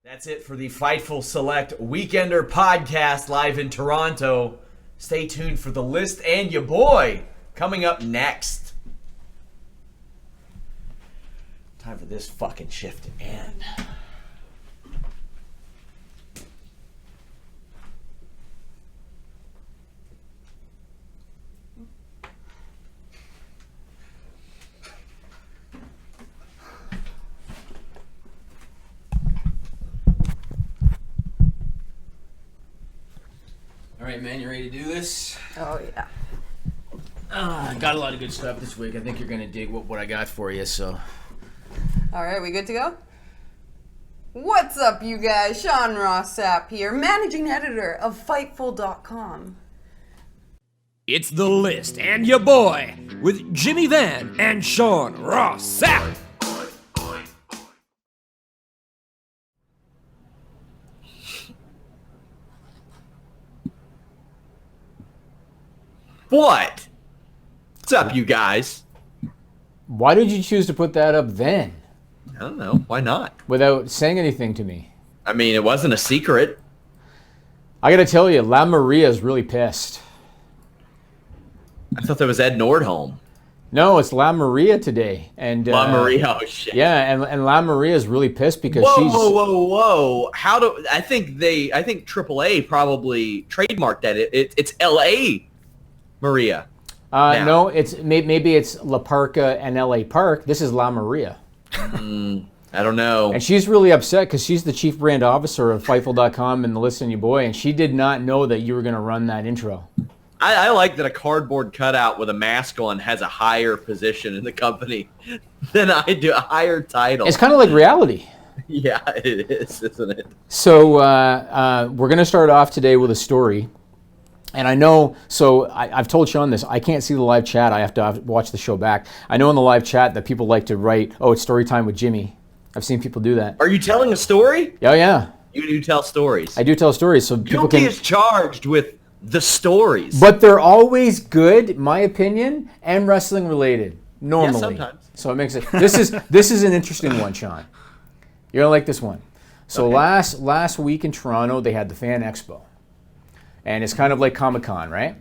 That's it for the Fightful Select Weekender podcast live in Toronto. Stay tuned for the list and your boy coming up next. Time for this fucking shift to end. All right, man, you ready to do this? Oh, yeah. Got a lot of good stuff this week. I think you're going to dig what I got for you, so. All right, we good to go? What's up, you guys? Sean Ross Sapp here, managing editor of Fightful.com. It's The List and your boy with Jimmy Van and Sean Ross Sapp. What? What's up, you guys? Why did you choose to put that up then, I don't know. Why not? without saying anything to me? I mean, it wasn't a secret. I gotta tell you, La Maria's really pissed. I thought that was Ed Nordholm. No, it's La Maria today, and La Maria, oh shit. Yeah, and La Maria's really pissed because Whoa! I think AAA probably trademarked that. It's L.A. Maria. No, it's maybe it's La Parka and L.A. Park. This is La Maria. I don't know. And she's really upset because she's the chief brand officer of Fightful.com and the List and Your Boy, and she did not know that you were going to run that intro. I like that a cardboard cutout with a mask on has a higher position in the company than I do, a higher title. It's kind of like reality. Yeah, it is, isn't it? So we're going to start off today with a story. And I know, so I've told Sean this, I can't see the live chat. I have to watch the show back. I know in the live chat that people like to write, oh, it's story time with Jimmy. I've seen people do that. Are you telling a story? Oh, yeah. You do tell stories. I do tell stories. So people Guilty can. is charged with the stories. But they're always good, in my opinion, and wrestling related, normally. Yeah, sometimes. So it makes it, this is an interesting one, Sean. You're going to like this one. So Okay. last week in Toronto, they had the Fan Expo. And it's kind of like Comic-Con, right?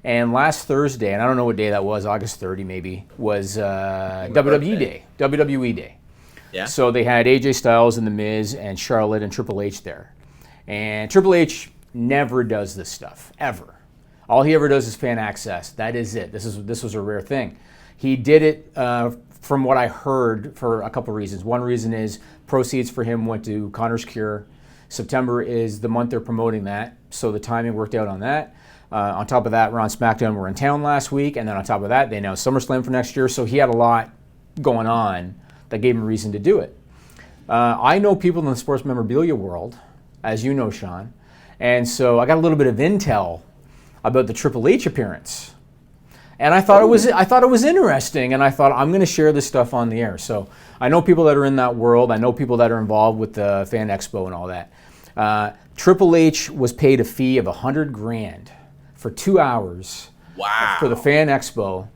And last Thursday, and I don't know what day that was, August 30 maybe, was WWE Day. WWE Day. Yeah. So they had AJ Styles and The Miz and Charlotte and Triple H there. And Triple H never does this stuff, ever. All he ever does is fan access. That is it. This was a rare thing. He did it, from what I heard, for a couple reasons. One reason is proceeds for him went to Connor's Cure. September is the month they're promoting that, so the timing worked out on that. On top of that, Raw and SmackDown were in town last week, and then on top of that, they announced SummerSlam for next year, so he had a lot going on that gave him a reason to do it. I know people in the sports memorabilia world, as you know, Sean, and so I got a little bit of intel about the Triple H appearance. And I thought it was interesting, and I thought I'm going to share this stuff on the air. So I know people that are in that world. I know people that are involved with the Fan Expo and all that. Triple H was paid a fee of $100,000 for 2 hours. Wow. For the Fan Expo.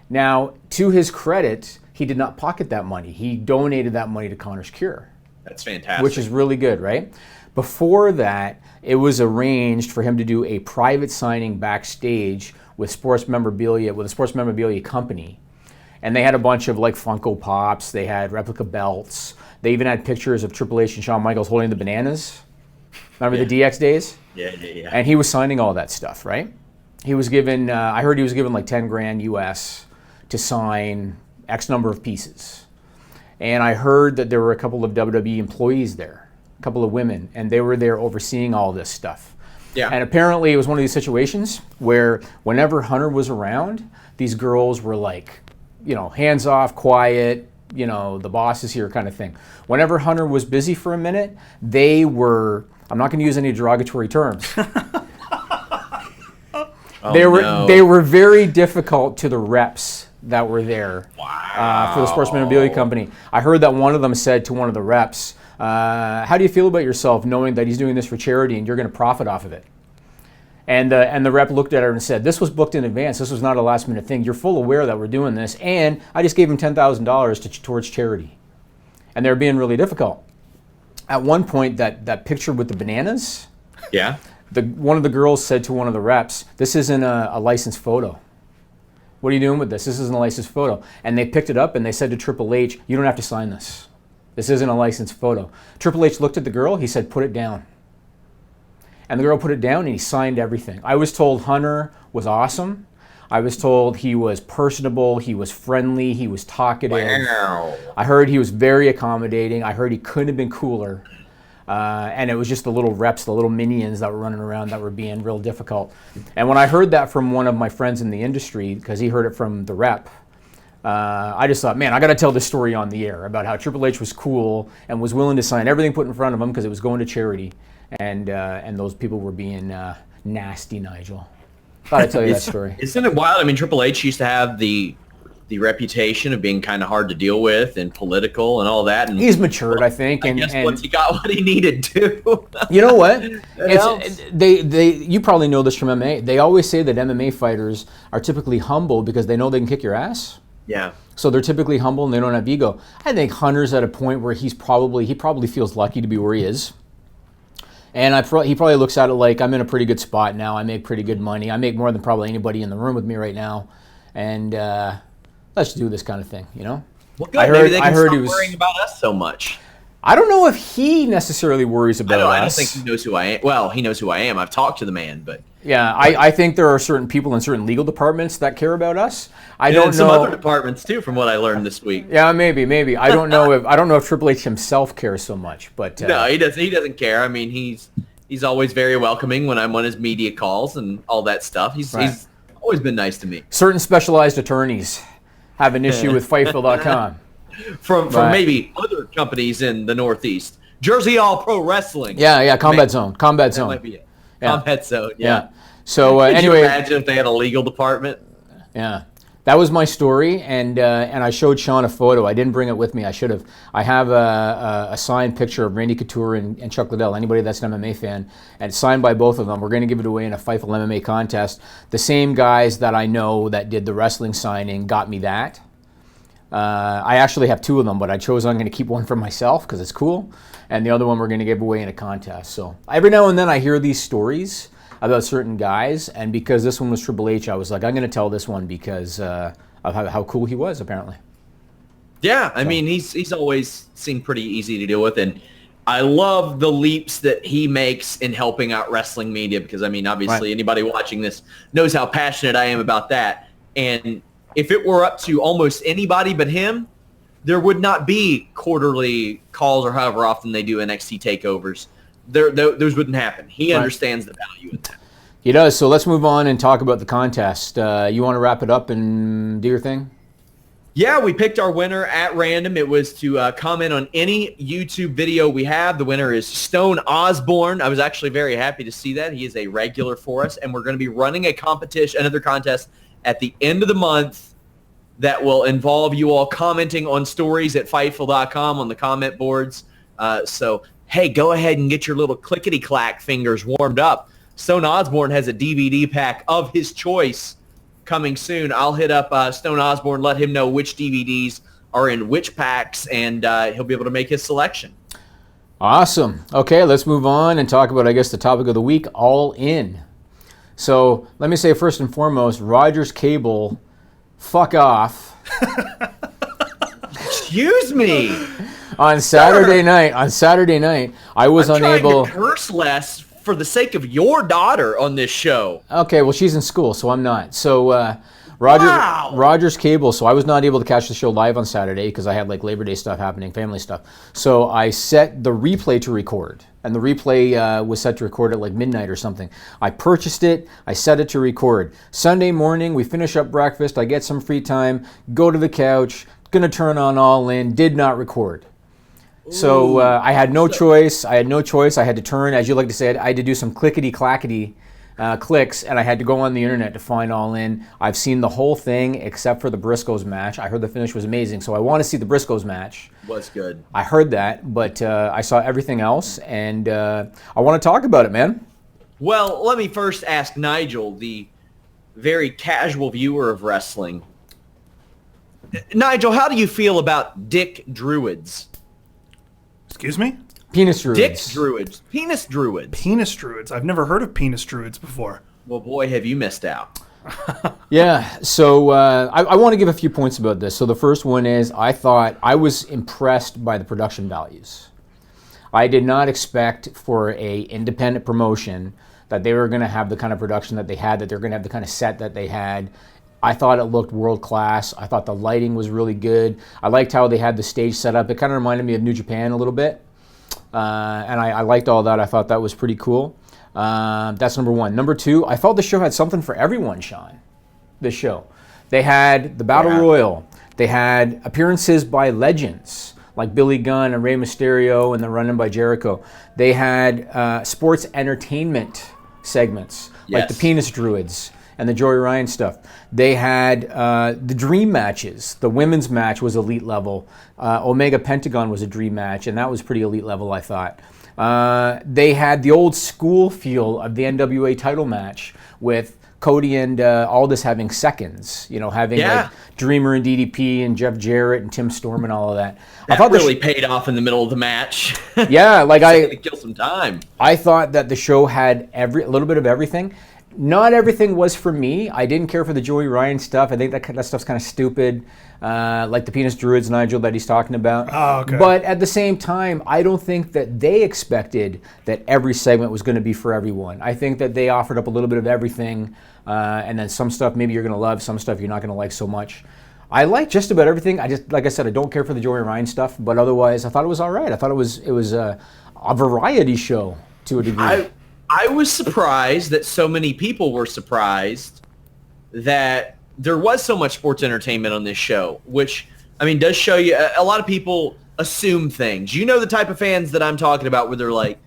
Now, to his credit, he did not pocket that money. He donated that money to Connor's Cure. That's fantastic. Which is really good, right? Before that, it was arranged for him to do a private signing backstage with a sports memorabilia company. And they had a bunch of like Funko Pops, they had replica belts, they even had pictures of Triple H and Shawn Michaels holding the bananas. Remember the DX days? Yeah. And he was signing all that stuff, right? He was given, I heard he was given like $10,000 US to sign X number of pieces. And I heard that there were a couple of WWE employees there, a couple of women, and they were there overseeing all this stuff. Yeah. And apparently it was one of these situations where whenever Hunter was around, these girls were like, hands off, quiet, the boss is here kind of thing. Whenever Hunter was busy for a minute, they were, I'm not going to use any derogatory terms. They were very difficult to the reps that were there. Wow. For the sports memorabilia company. I heard that one of them said to one of the reps, how do you feel about yourself knowing that he's doing this for charity and you're going to profit off of it? And the rep looked at her and said, this was booked in advance. This was not a last minute thing. You're full aware that we're doing this. And I just gave him $10,000 towards charity. And they're being really difficult. at one point, that picture with the bananas, Yeah. one of the girls said to one of the reps, "This isn't a licensed photo. What are you doing with this? This isn't a licensed photo." And they picked it up and they said to Triple H, "You don't have to sign this. This isn't a licensed photo." Triple H looked at the girl. He said, "Put it down." And the girl put it down and he signed everything. I was told Hunter was awesome. I was told he was personable, he was friendly, he was talkative. Wow. I heard he was very accommodating. I heard he couldn't have been cooler. And it was just the little reps, the little minions that were running around that were being real difficult. And when I heard that from one of my friends in the industry, because he heard it from the rep, I just thought, man, I got to tell this story on the air about how Triple H was cool and was willing to sign everything put in front of him because it was going to charity. And those people were being nasty, Nigel. Thought I'd tell you that story. Isn't it wild? I mean, Triple H used to have the reputation of being kind of hard to deal with and political and all that. And He's matured, I think. I guess once he got what he needed to. You know what? helps. You probably know this from MMA. They always say that MMA fighters are typically humble because they know they can kick your ass. Yeah. So they're typically humble and they don't have ego. I think Hunter's at a point where he probably feels lucky to be where he is. And he probably looks at it like, I'm in a pretty good spot now. I make pretty good money. I make more than probably anybody in the room with me right now. And let's do this kind of thing, you know? Well, good. Maybe they can stop worrying about us so much. I don't know if he necessarily worries about us. I don't think he knows who I am. Well, he knows who I am. I've talked to the man, but... Yeah, I think there are certain people in certain legal departments that care about us. I don't know. Some other departments too, from what I learned this week. Yeah, maybe. I don't know if Triple H himself cares so much, but no, he doesn't. He doesn't care. I mean, he's always very welcoming when I'm on his media calls and all that stuff. He's always been nice to me. Certain specialized attorneys have an issue with Fightful.com. From maybe other companies in the Northeast. Jersey All Pro Wrestling. Yeah, Combat Zone. That might be it. Yeah. Combat Zone, yeah. So Could anyway, you imagine if they had a legal department? Yeah, that was my story, and I showed Sean a photo. I didn't bring it with me. I should have. I have a signed picture of Randy Couture and Chuck Liddell. Anybody that's an MMA fan, and it's signed by both of them. We're going to give it away in a Fightful MMA contest. The same guys that I know that did the wrestling signing got me that. I actually have two of them, but I'm going to keep one for myself because it's cool, and the other one we're going to give away in a contest. So every now and then I hear these stories about certain guys, and because this one was Triple H, I was like, I'm going to tell this one because of how cool he was, apparently. Yeah, I mean, he's always seemed pretty easy to deal with, and I love the leaps that he makes in helping out wrestling media because, I mean, obviously anybody watching this knows how passionate I am about that, and if it were up to almost anybody but him, there would not be quarterly calls or however often they do NXT takeovers. Those wouldn't happen. He understands the value in that. He does. So let's move on and talk about the contest. You want to wrap it up and do your thing? Yeah, we picked our winner at random. It was to comment on any YouTube video we have. The winner is Stone Osborne. I was actually very happy to see that. He is a regular for us, and we're going to be running another contest at the end of the month that will involve you all commenting on stories at Fightful.com on the comment boards. So, hey, go ahead and get your little clickety-clack fingers warmed up. Stone Osborne has a DVD pack of his choice coming soon. I'll hit up Stone Osborne, let him know which DVDs are in which packs, and he'll be able to make his selection. Awesome. Okay, let's move on and talk about, I guess, the topic of the week, All In. So let me say first and foremost, Rogers Cable, fuck off. Excuse me. On Saturday night, I was unable. Trying to curse less for the sake of your daughter on this show. Okay, well, she's in school, so I'm not. So Rogers Cable, so I was not able to catch the show live on Saturday because I had like Labor Day stuff happening, family stuff. So I set the replay to record, and the replay was set to record at like midnight or something. I purchased it, I set it to record. Sunday morning, we finish up breakfast, I get some free time, go to the couch, gonna turn on All In, did not record. So I had no choice. I had to turn, as you like to say, I had to do some clickety-clackety clicks, and I had to go on the internet to find All In. I've seen the whole thing except for the Briscoes match. I heard the finish was amazing, so I want to see the Briscoes match. Was good. I heard that, but I saw everything else, and I want to talk about it, man. Well, let me first ask Nigel, the very casual viewer of wrestling. Nigel, how do you feel about Dick Druids? Excuse me? Penis druids. Dick druids. Penis druids. Penis druids. I've never heard of penis druids before. Well, boy, have you missed out. Yeah, so I want to give a few points about this. So the first one is I was impressed by the production values. I did not expect for a independent promotion that they were going to have the kind of production that they had, that they're going to have the kind of set that they had. I thought it looked world class. I thought the lighting was really good. I liked how they had the stage set up. It kind of reminded me of New Japan a little bit. And I liked all that. I thought that was pretty cool. That's number one. Number two, I felt the show had something for everyone, Sean. This show. They had the Battle Royal. They had appearances by legends like Billy Gunn and Rey Mysterio and the run-in by Jericho. They had sports entertainment segments like the Penis Druids and the Joey Ryan stuff. They had the dream matches. The women's match was elite level. Omega Pentagon was a dream match, and that was pretty elite level, I thought. They had the old school feel of the NWA title match with Cody and Aldis having seconds, having like Dreamer and DDP and Jeff Jarrett and Tim Storm and all of that. I thought really paid off in the middle of the match. Yeah, like to kill some time. I thought that the show had a little bit of everything. Not everything was for me. I didn't care for the Joey Ryan stuff. I think that stuff's kind of stupid, like the Penis Druids, Nigel, that he's talking about. Oh, okay. But at the same time, I don't think that they expected that every segment was going to be for everyone. I think that they offered up a little bit of everything, and then some stuff maybe you're going to love, some stuff you're not going to like so much. I like just about everything. Like I said, I don't care for the Joey Ryan stuff, but otherwise, I thought it was all right. I thought it was a variety show to a degree. I was surprised that so many people were surprised that there was so much sports entertainment on this show, which, does show you a lot of people assume things. You know the type of fans that I'm talking about where they're like,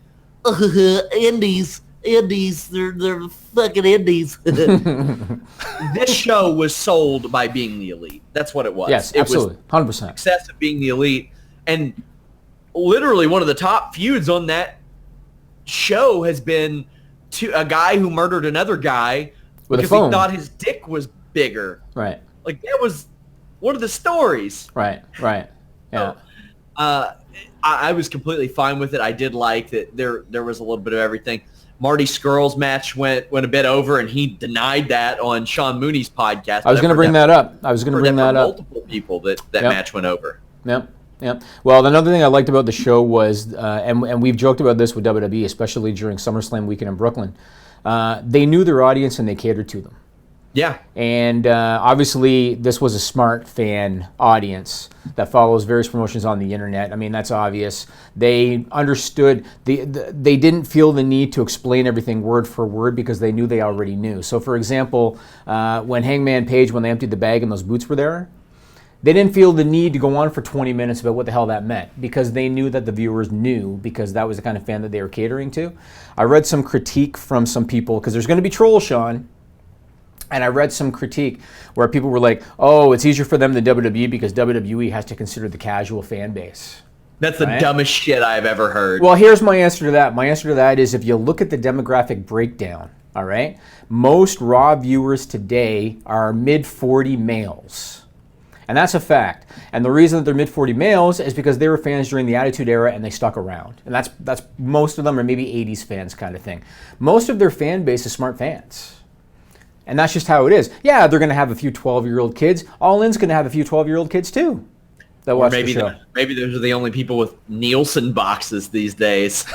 indies, they're fucking indies. This show was sold by being the elite. That's what it was. Yes, absolutely, 100%. Success of being the elite. And literally one of the top feuds on that show has been to a guy who murdered another guy with because a phone. He thought his dick was bigger. Right. Like that was one of the stories. Right. Yeah. So, I was completely fine with it. I did like that there was a little bit of everything. Marty Scurll's match went a bit over, and he denied that on Sean Mooney's podcast. I was going to bring that up. Multiple people that match went over. Yep. Yeah. Well, another thing I liked about the show was, and we've joked about this with WWE, especially during SummerSlam weekend in Brooklyn, they knew their audience and they catered to them. Yeah. And obviously, this was a smart fan audience that follows various promotions on the internet. That's obvious. They understood. They didn't feel the need to explain everything word for word because they knew they already knew. So, for example, when Hangman Page, when they emptied the bag and those boots were there, they didn't feel the need to go on for 20 minutes about what the hell that meant because they knew that the viewers knew because that was the kind of fan that they were catering to. I read some critique from some people because there's going to be trolls, Sean. And I read some critique where people were like, oh, it's easier for them than WWE because WWE has to consider the casual fan base. That's the dumbest shit I've ever heard. Well, here's my answer to that. My answer to that is if you look at the demographic breakdown, all right, most Raw viewers today are mid-40 males. And that's a fact. And the reason that they're mid-40 males is because they were fans during the Attitude Era and they stuck around. And that's most of them are maybe 80s fans kind of thing. Most of their fan base is smart fans. And that's just how it is. Yeah, they're going to have a few 12-year-old kids. All In's going to have a few 12-year-old kids too that watch the show. Maybe those are the only people with Nielsen boxes these days.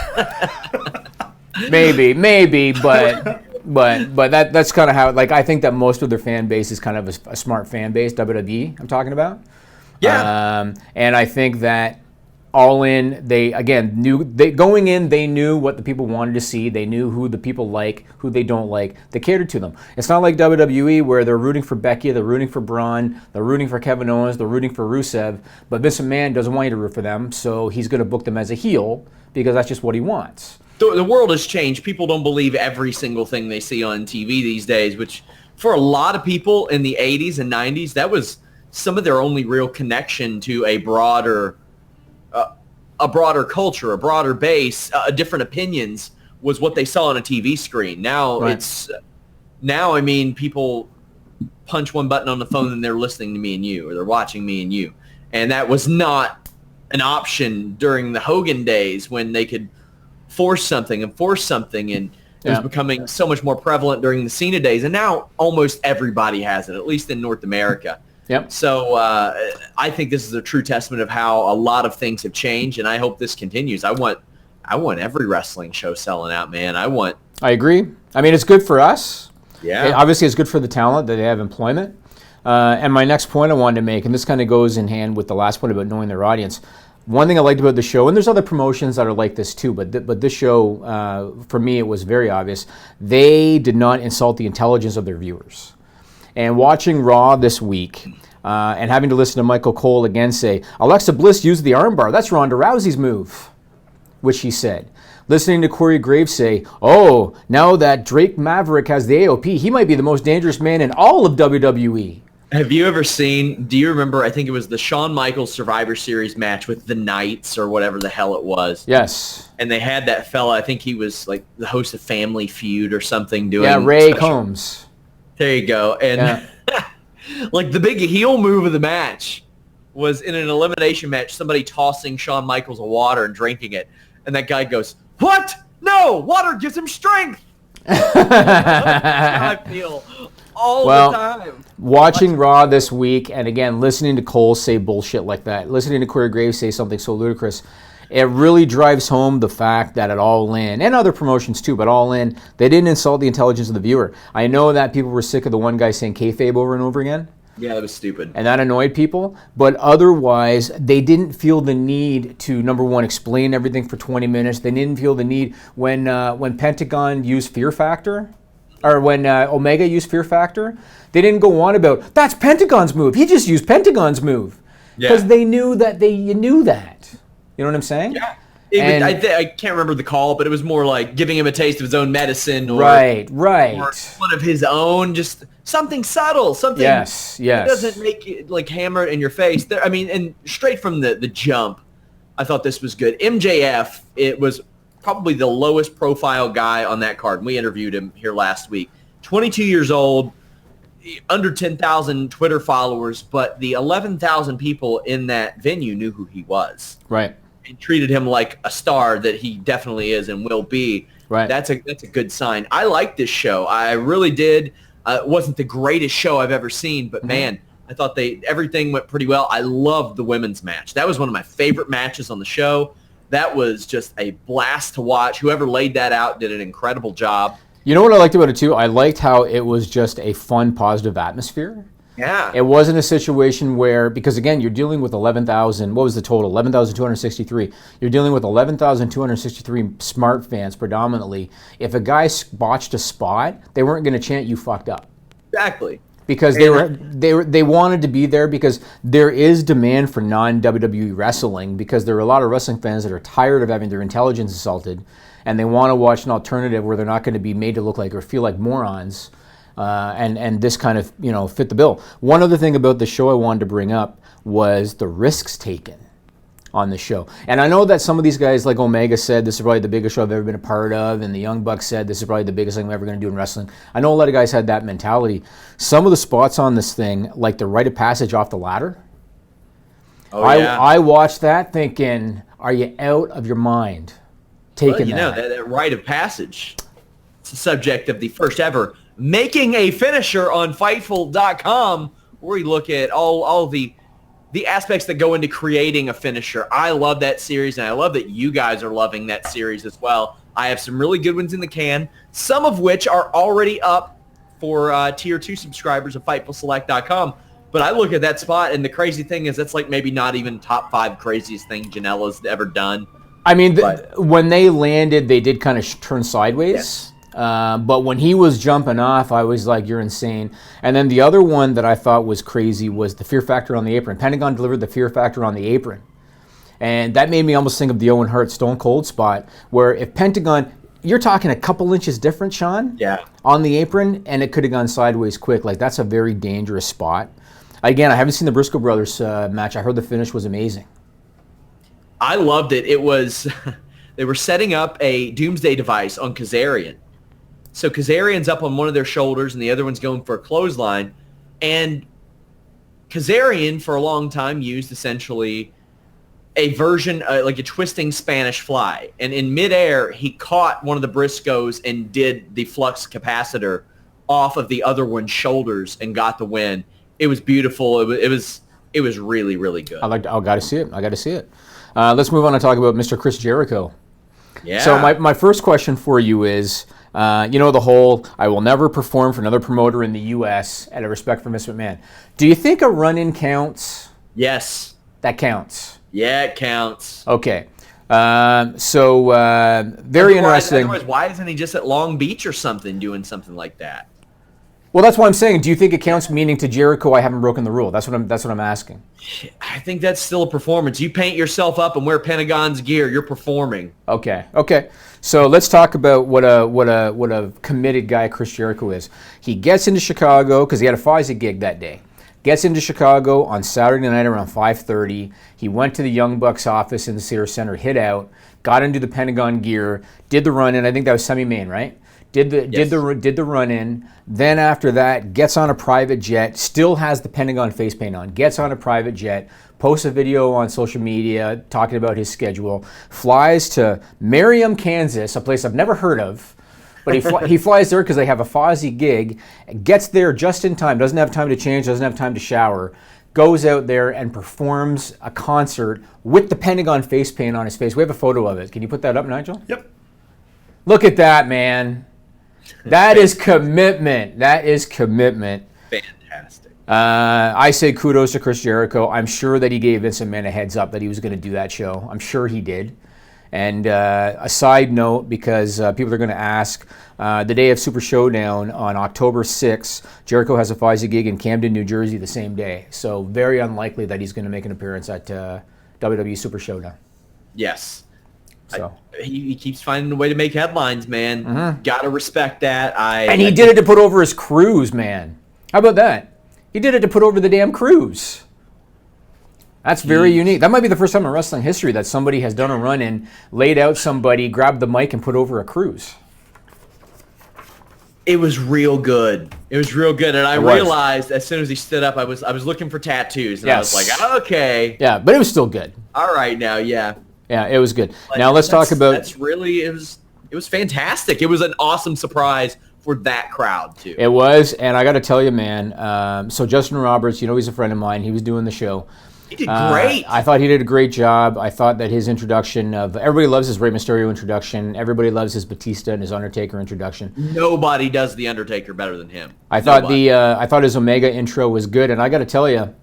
maybe, but that's kind of how. Like, I think that most of their fan base is kind of a smart fan base. WWE, I'm talking about. Yeah. And I think that All In, they knew what the people wanted to see. They knew who the people like, who they don't like. They catered to them. It's not like WWE where they're rooting for Becky, they're rooting for Braun, they're rooting for Kevin Owens, they're rooting for Rusev. But Vince McMahon doesn't want you to root for them, so he's going to book them as a heel because that's just what he wants. The world has changed. People don't believe every single thing they see on TV these days, which for a lot of people in the 80s and 90s, that was some of their only real connection to a broader culture, a broader base, different opinions was what they saw on a TV screen. Now people punch one button on the phone and they're listening to me and you, or they're watching me and you. And that was not an option during the Hogan days when they could force something, and it was becoming so much more prevalent during the Cena days, and now almost everybody has it, at least in North America. Yep. So I think this is a true testament of how a lot of things have changed, and I hope this continues. I want every wrestling show selling out, man. I agree. I mean, it's good for us. Yeah. Obviously, it's good for the talent that they have employment. And my next point I wanted to make, and this kind of goes in hand with the last point about knowing their audience. One thing I liked about the show, and there's other promotions that are like this too, but this show, for me, it was very obvious. They did not insult the intelligence of their viewers. And watching Raw this week, and having to listen to Michael Cole again say, Alexa Bliss used the armbar. That's Ronda Rousey's move, which he said. Listening to Corey Graves say, oh, now that Drake Maverick has the AOP, he might be the most dangerous man in all of WWE. Have you ever seen, do you remember, I think it was the Shawn Michaels Survivor Series match with the Knights or whatever the hell it was? Yes. And they had that fella, I think he was like the host of Family Feud or something doing. Yeah, Ray Combs. There you go. And like the big heel move of the match was in an elimination match, somebody tossing Shawn Michaels a water and drinking it. And that guy goes, what? No, water gives him strength. That's how I feel all the time. Watching Raw this week, and again, listening to Cole say bullshit like that, listening to Corey Graves say something so ludicrous, it really drives home the fact that at All In, and other promotions too, but All In, they didn't insult the intelligence of the viewer. I know that people were sick of the one guy saying kayfabe over and over again. Yeah, that was stupid. And that annoyed people. But otherwise, they didn't feel the need to, number one, explain everything for 20 minutes. They didn't feel the need when Pentagon used Fear Factor, or when Omega used Fear Factor, they didn't go on about, that's Pentagon's move. He just used Pentagon's move. Because they knew that you knew that. You know what I'm saying? Yeah. I can't remember the call, but it was more like giving him a taste of his own medicine. Or, right. Or one of his own, just something subtle, something yes. that doesn't make it like hammer it in your face. I mean, and straight from the jump, I thought this was good. MJF, it was probably the lowest profile guy on that card. We interviewed him here last week. 22 years old, under 10,000 Twitter followers, but the 11,000 people in that venue knew who he was. Right. And treated him like a star that he definitely is and will be. Right. That's a good sign. I liked this show. I really did. It wasn't the greatest show I've ever seen, but man, I thought everything went pretty well. I loved the women's match. That was one of my favorite matches on the show. That was just a blast to watch. Whoever laid that out did an incredible job. You know what I liked about it too? I liked how it was just a fun, positive atmosphere. Yeah. It wasn't a situation where, because again, you're dealing with 11,000, what was the total? 11,263. You're dealing with 11,263 smart fans predominantly. If a guy botched a spot, they weren't going to chant, you fucked up. Exactly. Because they wanted to be there because there is demand for non-WWE wrestling because there are a lot of wrestling fans that are tired of having their intelligence assaulted and they want to watch an alternative where they're not going to be made to look like or feel like morons. And this kind of, fit the bill. One other thing about the show I wanted to bring up was the risks taken on the show. And I know that some of these guys, like Omega said, this is probably the biggest show I've ever been a part of, and the Young Bucks said, this is probably the biggest thing I'm ever going to do in wrestling. I know a lot of guys had that mentality. Some of the spots on this thing, like the rite of passage off the ladder, I watched that thinking, are you out of your mind taking that? That rite of passage, it's the subject of the first ever Making a Finisher on Fightful.com, where we look at all the aspects that go into creating a finisher. I love that series, and I love that you guys are loving that series as well. I have some really good ones in the can, some of which are already up for Tier 2 subscribers of FightfulSelect.com. But I look at that spot, and the crazy thing is that's like maybe not even top 5 craziest thing Janela's ever done. I mean, when they landed, they did kind of turn sideways. Yes. But when he was jumping off, I was like, you're insane. And then the other one that I thought was crazy was the Fear Factor on the apron. Pentagon delivered the Fear Factor on the apron. And that made me almost think of the Owen Hart Stone Cold spot, where if Pentagon, you're talking a couple inches different, Sean, on the apron, and it could have gone sideways quick. Like, that's a very dangerous spot. Again, I haven't seen the Briscoe brothers match. I heard the finish was amazing. I loved it. It was, they were setting up a doomsday device on Kazarian. So Kazarian's up on one of their shoulders and the other one's going for a clothesline. And Kazarian, for a long time, used essentially a version, like a twisting Spanish fly. And in midair, he caught one of the Briscoes and did the flux capacitor off of the other one's shoulders and got the win. It was beautiful. It was really, really good. I got to see it. I got to see it. Let's move on and talk about Mr. Chris Jericho. Yeah. So my first question for you is, the whole, I will never perform for another promoter in the U.S. out of respect for Vince McMahon. Do you think a run-in counts? Yes. That counts. Yeah, it counts. Okay. Very interesting. Otherwise, why isn't he just at Long Beach or something doing something like that? Well, that's what I'm saying. Do you think it counts? Meaning to Jericho, I haven't broken the rule. That's what I'm asking. I think that's still a performance. You paint yourself up and wear Pentagon's gear, you're performing. Okay. So let's talk about what a committed guy Chris Jericho is. He gets into Chicago because he had a Pfizer gig that day. Gets into Chicago on Saturday night around 5:30. He went to the Young Bucks office in the Sears Center, hid out, got into the Pentagon gear, did the run in. I think that was semi-main, right? Did the run in. Then after that, gets on a private jet. Still has the Pentagon face paint on. Gets on a private jet. Posts a video on social media talking about his schedule. Flies to Merriam, Kansas, a place I've never heard of. But he flies there because they have a Fozzy gig. Gets there just in time. Doesn't have time to change. Doesn't have time to shower. Goes out there and performs a concert with the Pentagon face paint on his face. We have a photo of it. Can you put that up, Nigel? Yep. Look at that, man. That is commitment. That is commitment. Fantastic. I say kudos to Chris Jericho. I'm sure that he gave Vince McMahon a heads up that he was going to do that show. I'm sure he did. And a side note, because people are going to ask, the day of Super Showdown on October 6th, Jericho has a Pfizer gig in Camden, New Jersey the same day. So very unlikely that he's going to make an appearance at WWE Super Showdown. Yes. So. He keeps finding a way to make headlines, man. Mm-hmm. Gotta respect that. And he did it to put over his cruise, man. How about that? He did it to put over the damn cruise. That's very unique. That might be the first time in wrestling history that somebody has done a run-in, laid out somebody, grabbed the mic, and put over a cruise. It was real good. And I realized as soon as he stood up, I was looking for tattoos, and yes. I was like, okay. Yeah, but it was still good. All right, now, yeah. Yeah, it was good. Now let's talk about. It was fantastic. It was an awesome surprise for that crowd too. It was, and I got to tell you, man. So Justin Roberts, he's a friend of mine. He was doing the show. He did great. I thought he did a great job. I thought that his introduction of everybody loves his Rey Mysterio introduction. Everybody loves his Batista and his Undertaker introduction. Nobody does the Undertaker better than him. I thought his Omega intro was good, and I got to tell you,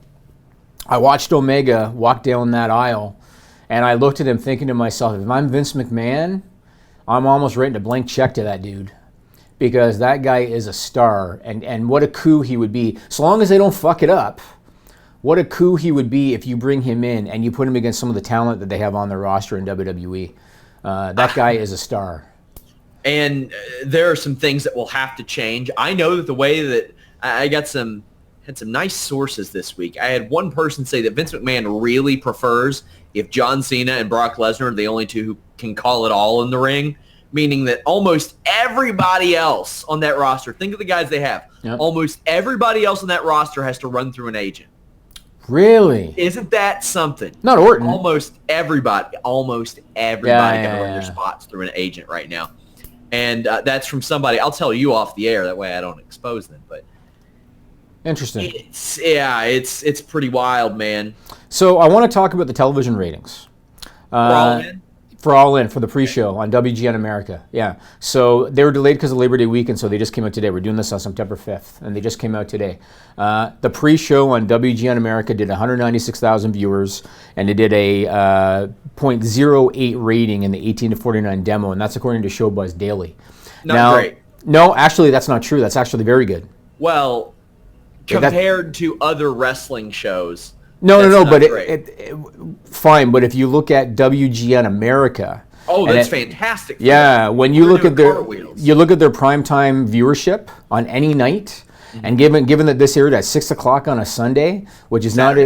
I watched Omega walk down that aisle. And I looked at him thinking to myself, if I'm Vince McMahon, I'm almost writing a blank check to that dude. Because that guy is a star. And what a coup he would be. So long as they don't fuck it up, what a coup he would be if you bring him in and you put him against some of the talent that they have on their roster in WWE. That guy is a star. And there are some things that will have to change. I know that the way that I had some nice sources this week. I had one person say that Vince McMahon really prefers if John Cena and Brock Lesnar are the only two who can call it all in the ring, meaning that almost everybody else on that roster, think of the guys they have, almost everybody else on that roster has to run through an agent. Really? Isn't that something? Not Orton. Almost everybody got to run their spots through an agent right now. And that's from somebody. I'll tell you off the air. That way I don't expose them. But interesting. It's pretty wild, man. So I want to talk about the television ratings. For All In, for the pre-show on WGN America. Yeah. So they were delayed because of Labor Day weekend, so they just came out today. We're doing this on September 5th, and they just came out today. The pre-show on WGN America did 196,000 viewers, and it did a .08 rating in the 18 to 49 demo, and that's according to Showbuzz Daily. Not great. No, actually, that's not true. That's actually very good. Well, compared to other wrestling shows. No, but fine. But if you look at WGN America, that's fantastic. Yeah, when you look at their primetime viewership on any night, and given that this aired at 6 o'clock on a Sunday, which is on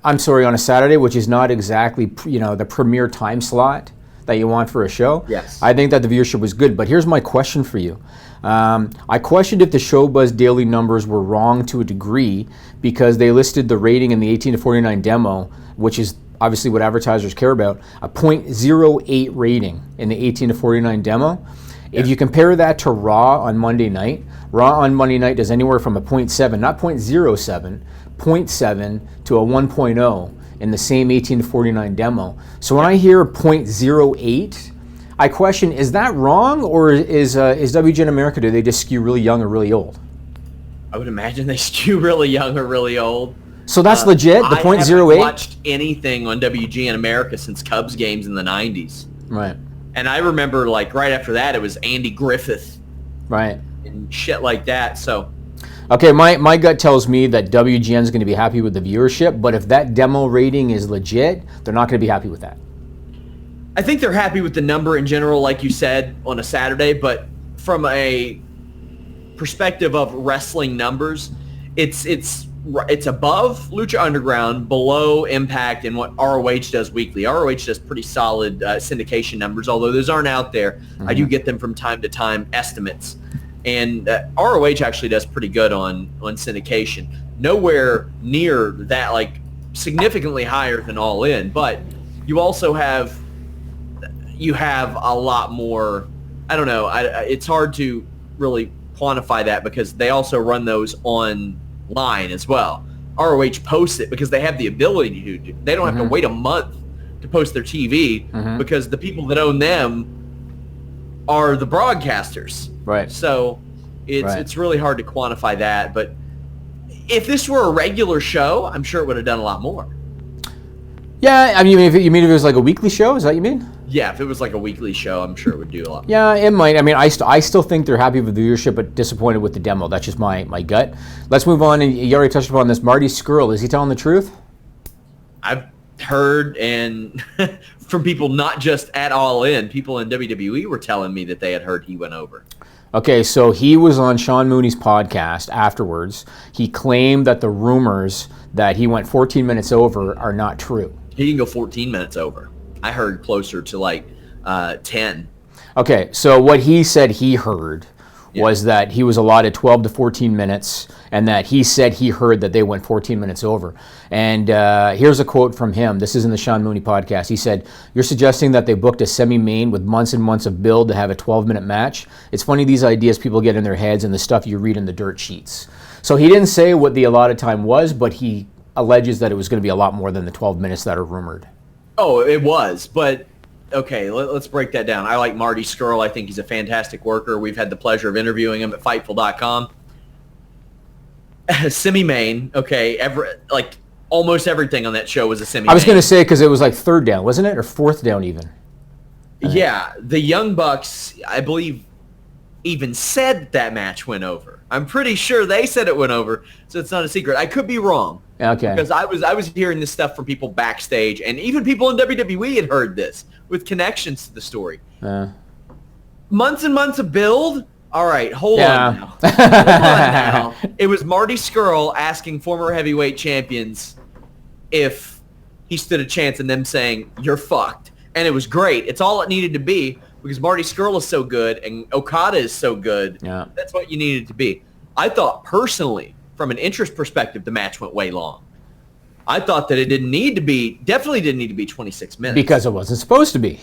a Saturday, which is not exactly the premier time slot that you want for a show. Yes, I think that the viewership was good. But here's my question for you. I questioned if the Showbuzz Daily numbers were wrong to a degree because they listed the rating in the 18 to 49 demo, which is obviously what advertisers care about, a .08 rating in the 18 to 49 demo. Yeah. If you compare that to Raw on Monday night does anywhere from a .7, not .07, .7 to a 1.0 in the same 18 to 49 demo. So when I hear .08, I question, is that wrong, or is WGN America, do they just skew really young or really old? I would imagine they skew really young or really old. So that's legit, the .08? I haven't watched anything on WGN America since Cubs games in the 90s. Right. And I remember, like, right after that, it was Andy Griffith. Right. And shit like that, so... Okay, my gut tells me that WGN's going to be happy with the viewership, but if that demo rating is legit, they're not going to be happy with that. I think they're happy with the number in general, like you said, on a Saturday, but from a perspective of wrestling numbers, it's above Lucha Underground, below Impact, and what ROH does weekly. ROH does pretty solid syndication numbers, although those aren't out there. Mm-hmm. I do get them from time to time, estimates. And ROH actually does pretty good on syndication. Nowhere near that, like, significantly higher than All In, but you also have a lot more. I don't know. It's hard to really quantify that because they also run those online as well. ROH posts it because they have the ability to do. They don't have to wait a month to post their TV because the people that own them are the broadcasters. Right. So it's really hard to quantify that. But if this were a regular show, I'm sure it would have done a lot more. Yeah, I mean, if it was like a weekly show, is that what you mean? Yeah, if it was like a weekly show, I'm sure it would do a lot more. Yeah, it might. I mean, I still think they're happy with the viewership, but disappointed with the demo. That's just my gut. Let's move on. And you already touched upon this. Marty Scurll, is he telling the truth? I've heard, and from people not just at All In, people in WWE were telling me that they had heard he went over. Okay, so he was on Sean Mooney's podcast afterwards. He claimed that the rumors that he went 14 minutes over are not true. He can go 14 minutes over. I heard closer to like 10. Okay, so what he said he heard was that he was allotted 12 to 14 minutes, and that he said he heard that they went 14 minutes over. And here's a quote from him. This is in the Sean Mooney podcast. He said, "You're suggesting that they booked a semi-main with months and months of build to have a 12-minute match? It's funny these ideas people get in their heads and the stuff you read in the dirt sheets." So he didn't say what the allotted time was, but he alleges that it was going to be a lot more than the 12 minutes that are rumored. Oh, it was, but okay, let's break that down. I like Marty Scurll. I think he's a fantastic worker. We've had the pleasure of interviewing him at Fightful.com. Semi-main, okay, almost everything on that show was a semi-main. I was going to say, because it was like third down, wasn't it? Or fourth down even. Yeah, the Young Bucks, I believe, even said that match went over. I'm pretty sure they said it went over, so it's not a secret. I could be wrong. Okay. Because I was hearing this stuff from people backstage, and even people in WWE had heard this with connections to the story. Months and months of build? All right, hold on now. Hold on now. It was Marty Scurll asking former heavyweight champions if he stood a chance and them saying, "You're fucked." And it was great. It's all it needed to be because Marty Scurll is so good and Okada is so good. Yeah. That's what you needed to be. I thought personally, from an interest perspective, the match went way long. I thought that it definitely didn't need to be 26 minutes. Because it wasn't supposed to be.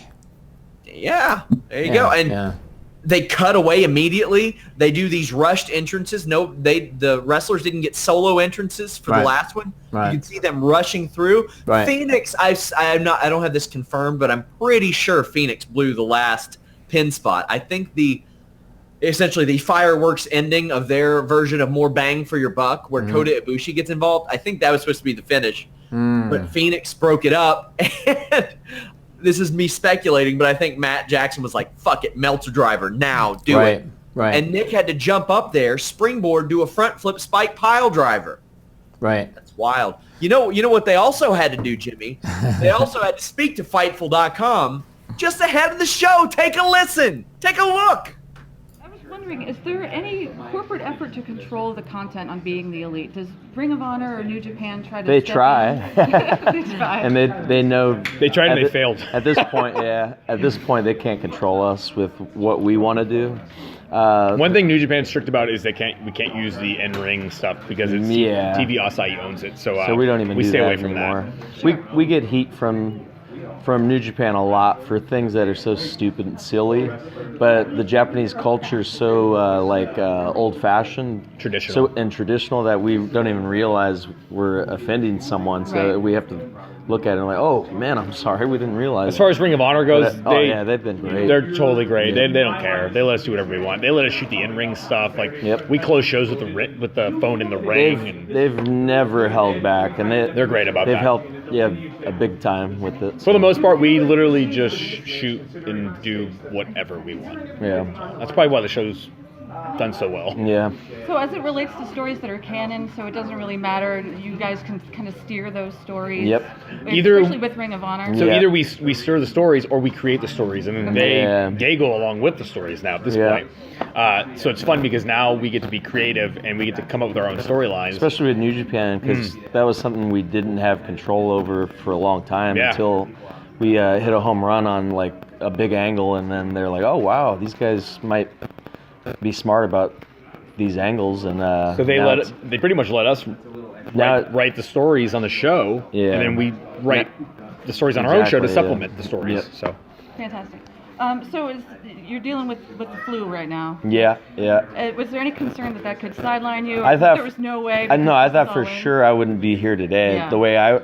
Yeah, there you go. And they cut away immediately. They do these rushed entrances. No, the wrestlers didn't get solo entrances for the last one. Right. You can see them rushing through. Right. Phoenix, I don't have this confirmed, but I'm pretty sure Phoenix blew the last pin spot. I think essentially the fireworks ending of their version of More Bang for Your Buck, where Kota Ibushi gets involved, I think that was supposed to be the finish. But Phoenix broke it up, and this is me speculating, but I think Matt Jackson was like, "Fuck it, Meltzer driver, now, do it." Right. And Nick had to jump up there, springboard, do a front flip spike pile driver. Right. That's wild. You know what they also had to do, Jimmy? They also had to speak to Fightful.com just ahead of the show. Take a listen. Take a look. Wondering, is there any corporate effort to control the content on Being the Elite? Does Ring of Honor or New Japan try to They try. They try. And they know they tried and they failed. At this point, at this point they can't control us with what we want to do. One thing New Japan's strict about is we can't use the in-ring stuff because it's TV Asahi owns it. So we don't even we do stay that away from anymore. that. We get heat from New Japan a lot for things that are so stupid and silly, but the Japanese culture is so old-fashioned, traditional that we don't even realize we're offending someone. So we have to look at it and like, oh man, I'm sorry, we didn't realize. As far as Ring of Honor goes, they've been great. They're totally great. Yeah. They don't care. They let us do whatever we want. They let us shoot the in-ring stuff. We close shows with the phone in the ring. They've never held back, and they're great about that. They've helped a big time with it. For the most part, we literally just shoot and do whatever we want. Yeah, that's probably why the show's done so well. Yeah. So as it relates to stories that are canon, so it doesn't really matter. You guys can kind of steer those stories. Yep. Especially with Ring of Honor. So either we steer the stories or we create the stories, and then they go along with the stories now at this point. So it's fun because now we get to be creative and we get to come up with our own storylines. Especially with New Japan, because that was something we didn't have control over for a long time until we hit a home run on like a big angle, and then they're like, oh wow, these guys might be smart about these angles, and so they pretty much let us write the stories on the show, and then we write the stories on our own show to supplement the stories. So fantastic. So you're dealing with the flu right now. Yeah. Was there any concern that could sideline you? I thought there was no way. I thought for sure I wouldn't be here today. Yeah. The way I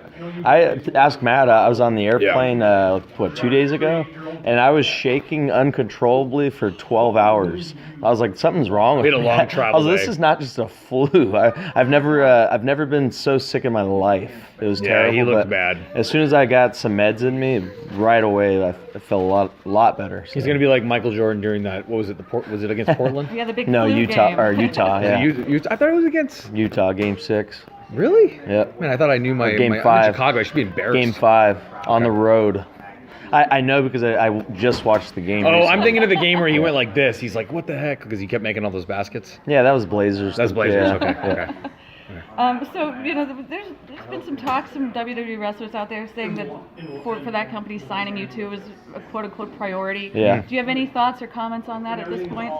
asked Matt, I was on the airplane 2 days ago, and I was shaking uncontrollably for 12 hours. I was like, something's wrong with me. We had a long travel This is not just a flu. I've never been so sick in my life. It was terrible. Yeah, he looked bad. As soon as I got some meds in me, right away I felt a lot better. So. He's gonna be like Michael Jordan during that. What was it? Was it against Portland? Yeah, the big no, flu Utah game. or Utah. Yeah. I thought it was against Utah, Game 6. Really? Yep. Man, I thought I knew my Game I'm 5. in Chicago. I should be embarrassed. Game 5 on the road. I know because I just watched the game. Oh, recently. I'm thinking of the game where he went like this. He's like, what the heck? Because he kept making all those baskets. Yeah, that was Blazers. That's Blazers. Yeah. Okay. So there's been some talks from WWE wrestlers out there saying that for that company signing you to is a quote unquote priority. Yeah. Do you have any thoughts or comments on that at this point?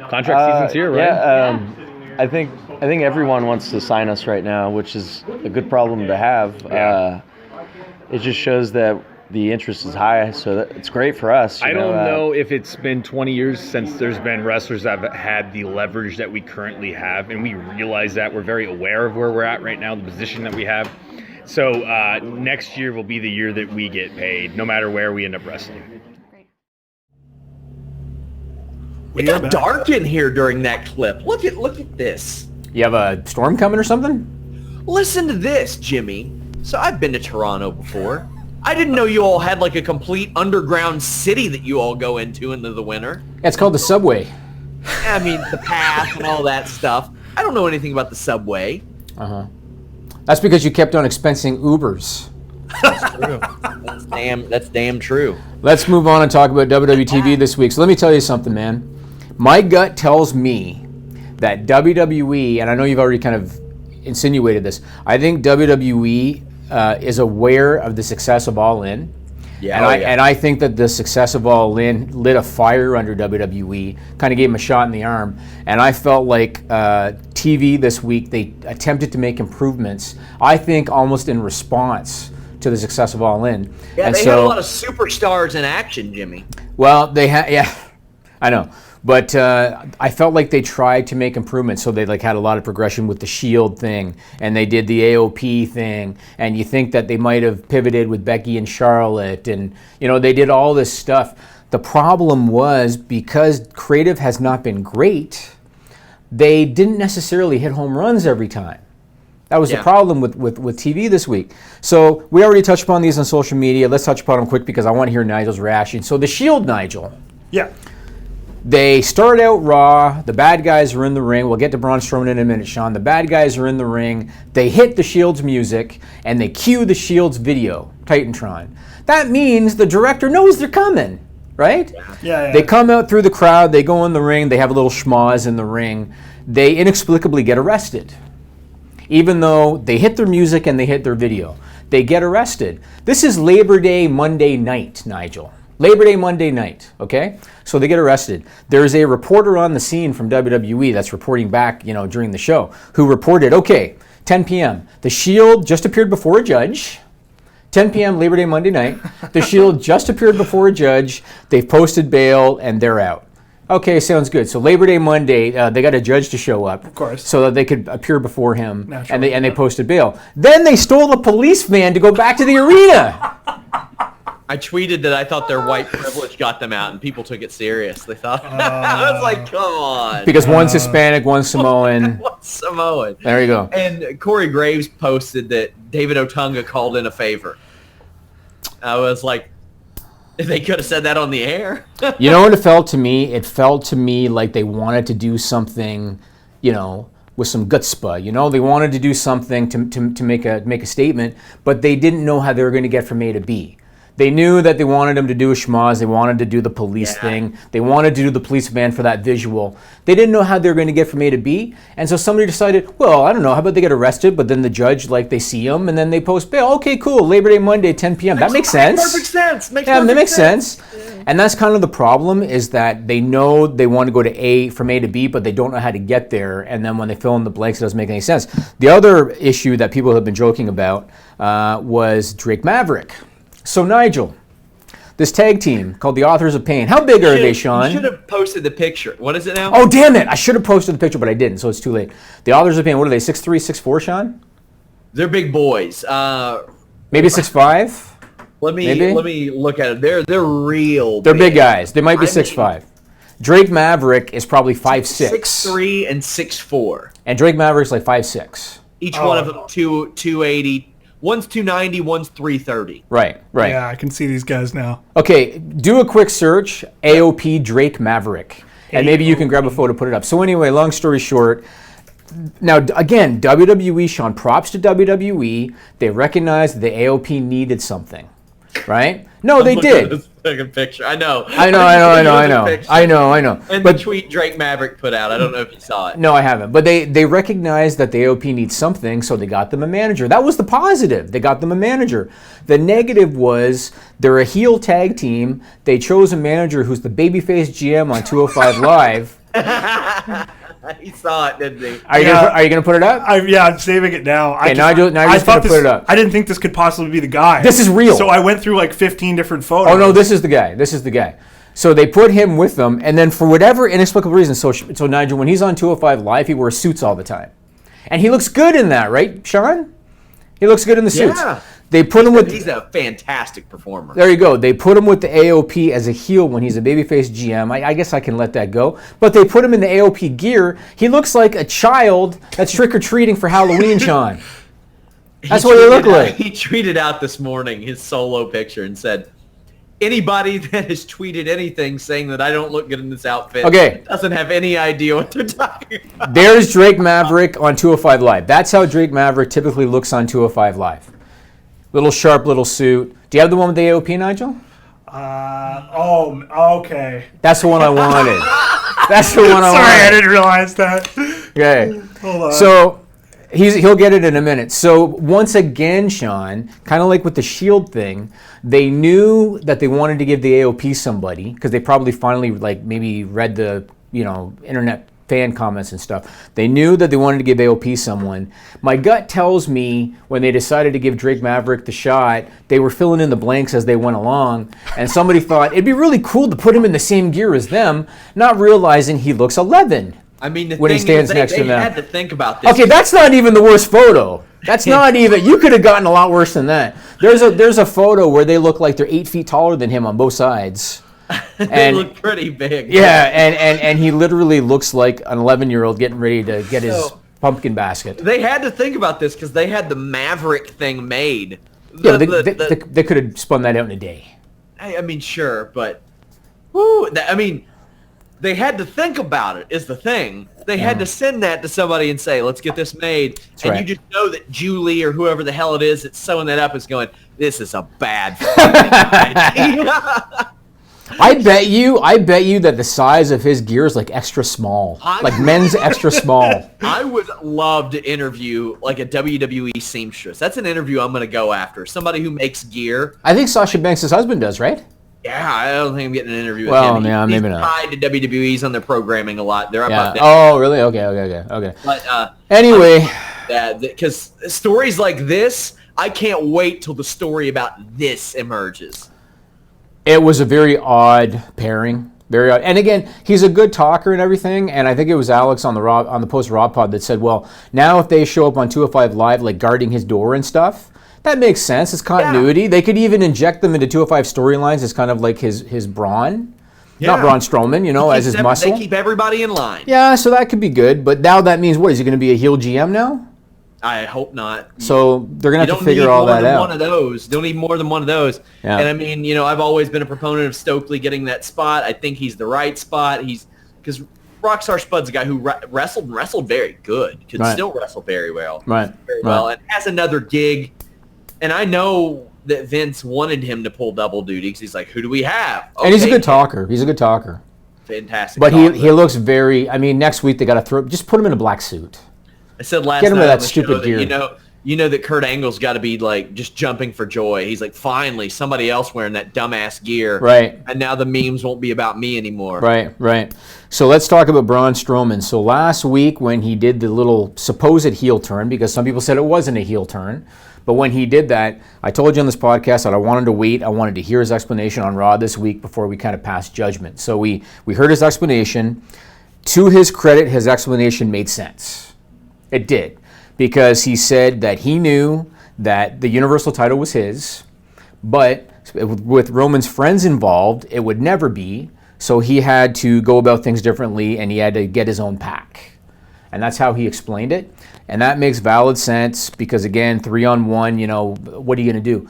Contract season's here, right? Yeah. I think everyone wants to sign us right now, which is a good problem to have. Yeah. It just shows that the interest is high, so it's great for us. I don't know if it's been 20 years since there's been wrestlers that have had the leverage that we currently have, and we realize that. We're very aware of where we're at right now, the position that we have. So next year will be the year that we get paid, no matter where we end up wrestling. It got dark in here during that clip. Look at this. You have a storm coming or something? Listen to this, Jimmy. So I've been to Toronto before. I didn't know you all had like a complete underground city that you all go into the winter. It's called the subway. I mean, the path and all that stuff. I don't know anything about the subway. That's because you kept on expensing Ubers. That's true. That's damn true. Let's move on and talk about WWTV this week. So let me tell you something, man. My gut tells me that WWE, and I know you've already kind of insinuated this, I think WWE is aware of the success of All In. Yeah, and I think that the success of All In lit a fire under WWE, kind of gave them a shot in the arm. And I felt like TV this week, they attempted to make improvements, I think almost in response to the success of All In. Yeah, and they had a lot of superstars in action, Jimmy. Well, they had, yeah, I know. But I felt like they tried to make improvements. So they had a lot of progression with the Shield thing, and they did the AOP thing, and you think that they might have pivoted with Becky and Charlotte, and they did all this stuff. The problem was, because creative has not been great, they didn't necessarily hit home runs every time. That was the problem with TV this week. So we already touched upon these on social media. Let's touch upon them quick because I want to hear Nigel's reaction. So the Shield, Nigel. Yeah. They start out Raw. The bad guys are in the ring. We'll get to Braun Strowman in a minute, Sean. The bad guys are in the ring. They hit the Shield's music, and they cue the Shield's video, Titantron. That means the director knows they're coming, right? Yeah. They come out through the crowd. They go in the ring. They have a little schmoz in the ring. They inexplicably get arrested, even though they hit their music and they hit their video. They get arrested. This is Labor Day Monday night, Nigel. Labor Day Monday night, okay? So they get arrested. There's a reporter on the scene from WWE that's reporting back, during the show, who reported, okay, 10 p.m. The Shield just appeared before a judge. 10 p.m. Labor Day Monday night. The Shield just appeared before a judge. They've posted bail, and they're out. Okay, sounds good. So Labor Day Monday, they got a judge to show up, of course, so that they could appear before him, naturally, and they posted bail. Then they stole a police van to go back to the arena. I tweeted that I thought their white privilege got them out, and people took it serious. They thought, I was like, come on. Because one's Hispanic, one's Samoan. One's Samoan. There you go. And Corey Graves posted that David Otunga called in a favor. I was like, they could have said that on the air. You know what it felt to me? It felt to me like they wanted to do something, with some gutspa. They wanted to do something to make a statement, but they didn't know how they were going to get from A to B. They knew that they wanted him to do a schmoz. They wanted to do the police thing. They wanted to do the police van for that visual. They didn't know how they were going to get from A to B. And so somebody decided, well, I don't know, how about they get arrested, but then the judge, they see them, and then they post bail. Okay, cool, Labor Day Monday, 10 p.m. That makes sense. Perfect sense. That makes sense. And that's kind of the problem, is that they know they want to go from A to B, but they don't know how to get there. And then when they fill in the blanks, it doesn't make any sense. The other issue that people have been joking about was Drake Maverick. So Nigel, this tag team called the Authors of Pain. How big are they, Sean? You should have posted the picture. What is it now? Oh, damn it. I should have posted the picture, but I didn't, so it's too late. The Authors of Pain, what are they, 6'3", 6'4", Sean? They're big boys. Maybe 6'5"? Let me look at it. They're real They're big guys. They might be 6'5". Drake Maverick is probably 5'6". 6'3" and 6'4". And Drake Maverick's like 5'6". Each one of them 280. One's 290, one's 330. Right. Yeah, I can see these guys now. Okay, do a quick search, AOP Drake Maverick, and maybe you can grab a photo, put it up. So anyway, long story short, now again, WWE, Sean, props to WWE. They recognized that the AOP needed something, right? No, they did. Second picture. I know. I know. And the tweet Drake Maverick put out. I don't know if you saw it. No, I haven't. But they recognized that the AOP needs something, so they got them a manager. That was the positive. They got them a manager. The negative was they're a heel tag team. They chose a manager who's the babyface GM on 205 Live. He saw it, didn't he? Are you gonna put it up? I'm saving it now. Okay, Nigel's gonna put it up. I didn't think this could possibly be the guy. This is real. So I went through 15 different photos. Oh no, this is the guy. So they put him with them, and then for whatever inexplicable reason, so Nigel, when he's on 205 Live, he wears suits all the time, and he looks good in that, right, Sean? He looks good in the suits. Yeah. They put him with. He's a fantastic performer. There you go. They put him with the AOP as a heel when he's a babyface GM. I guess I can let that go. But they put him in the AOP gear. He looks like a child that's trick-or-treating for Halloween, Sean. That's what he looked like. He tweeted out this morning his solo picture and said, anybody that has tweeted anything saying that I don't look good in this outfit doesn't have any idea what they're talking about. There's Drake Maverick on 205 Live. That's how Drake Maverick typically looks on 205 Live. Little sharp little suit. Do you have the one with the AOP, Nigel? Okay. That's the one I wanted. That's the one I wanted. Sorry, I didn't realize that. Okay. Hold on. So he'll get it in a minute. So once again, Sean, kind of like with the Shield thing, they knew that they wanted to give the AOP somebody because they probably finally maybe read the internet fan comments and stuff. They knew that they wanted to give AOP someone. My gut tells me when they decided to give Drake Maverick the shot, they were filling in the blanks as they went along, and somebody thought it'd be really cool to put him in the same gear as them, not realizing he looks 11. I mean, when he stands next to them. They had to think about this. Okay, that's not even the worst photo. That's not even. You could have gotten a lot worse than that. There's a photo where they look like they're 8 feet taller than him on both sides. They look pretty big. Yeah, and he literally looks like an 11-year-old getting ready to get his pumpkin basket. They had to think about this because they had the Maverick thing made. They could have spun that out in a day. I mean, sure, but they had to think about it is the thing. They had to send that to somebody and say, let's get this made. That's and right. You just know that Julie or whoever the hell it is that's sewing that up is going, this is a bad idea. I bet you that the size of his gear is extra small. Like men's extra small. I would love to interview a WWE seamstress. That's an interview I'm going to go after. Somebody who makes gear. I think Sasha Banks' husband does, right? Yeah, I don't think I'm getting an interview with Well, him. yeah, He's maybe not. tied to WWE's on their programming a lot. They're Yeah. about that. Oh, really? Okay. But Anyway, because stories like this, I can't wait till the story about this emerges. it was a very odd pairing. Very odd. And again, he's a good talker and everything. And I think it was Alex on the post Raw pod that said, well, now if they show up on 205 Live, like guarding his door and stuff, that makes sense. It's continuity. Yeah. They could even inject them into 205 storylines as kind of like his Braun. Yeah. Not Braun Strowman, as his muscle. They keep everybody in line. Yeah, so that could be good. But now that means what? Is he going to be a heel GM now? I hope not. So they're going to have to figure all that out. You don't need more than one of those. Don't need more than one of those. Yeah. And I mean, I've always been a proponent of Stokely getting that spot. I think he's the right spot. Because Rockstar Spud's a guy who wrestled very good. Could still wrestle very well. Very well. And has another gig. And I know that Vince wanted him to pull double duty because he's like, who do we have? Okay. And he's a good talker. Fantastic. But he looks very, next week they got to just put him in a black suit. I said last night on that the stupid show gear. that, that Kurt Angle's got to be like just jumping for joy. He's like, finally, somebody else wearing that dumbass gear. Right. And now the memes won't be about me anymore. Right. So let's talk about Braun Strowman. So last week when he did the little supposed heel turn, because some people said it wasn't a heel turn, but when he did that, I told you on this podcast that I wanted to wait. I wanted to hear his explanation on Raw this week before we kind of passed judgment. So we heard his explanation. To his credit, his explanation made sense. It did, because he said that he knew that the Universal title was his, but with Roman's friends involved, it would never be, so he had to go about things differently, and he had to get his own pack. And that's how he explained it, and that makes valid sense, because again, 3-on-1, what are you going to do?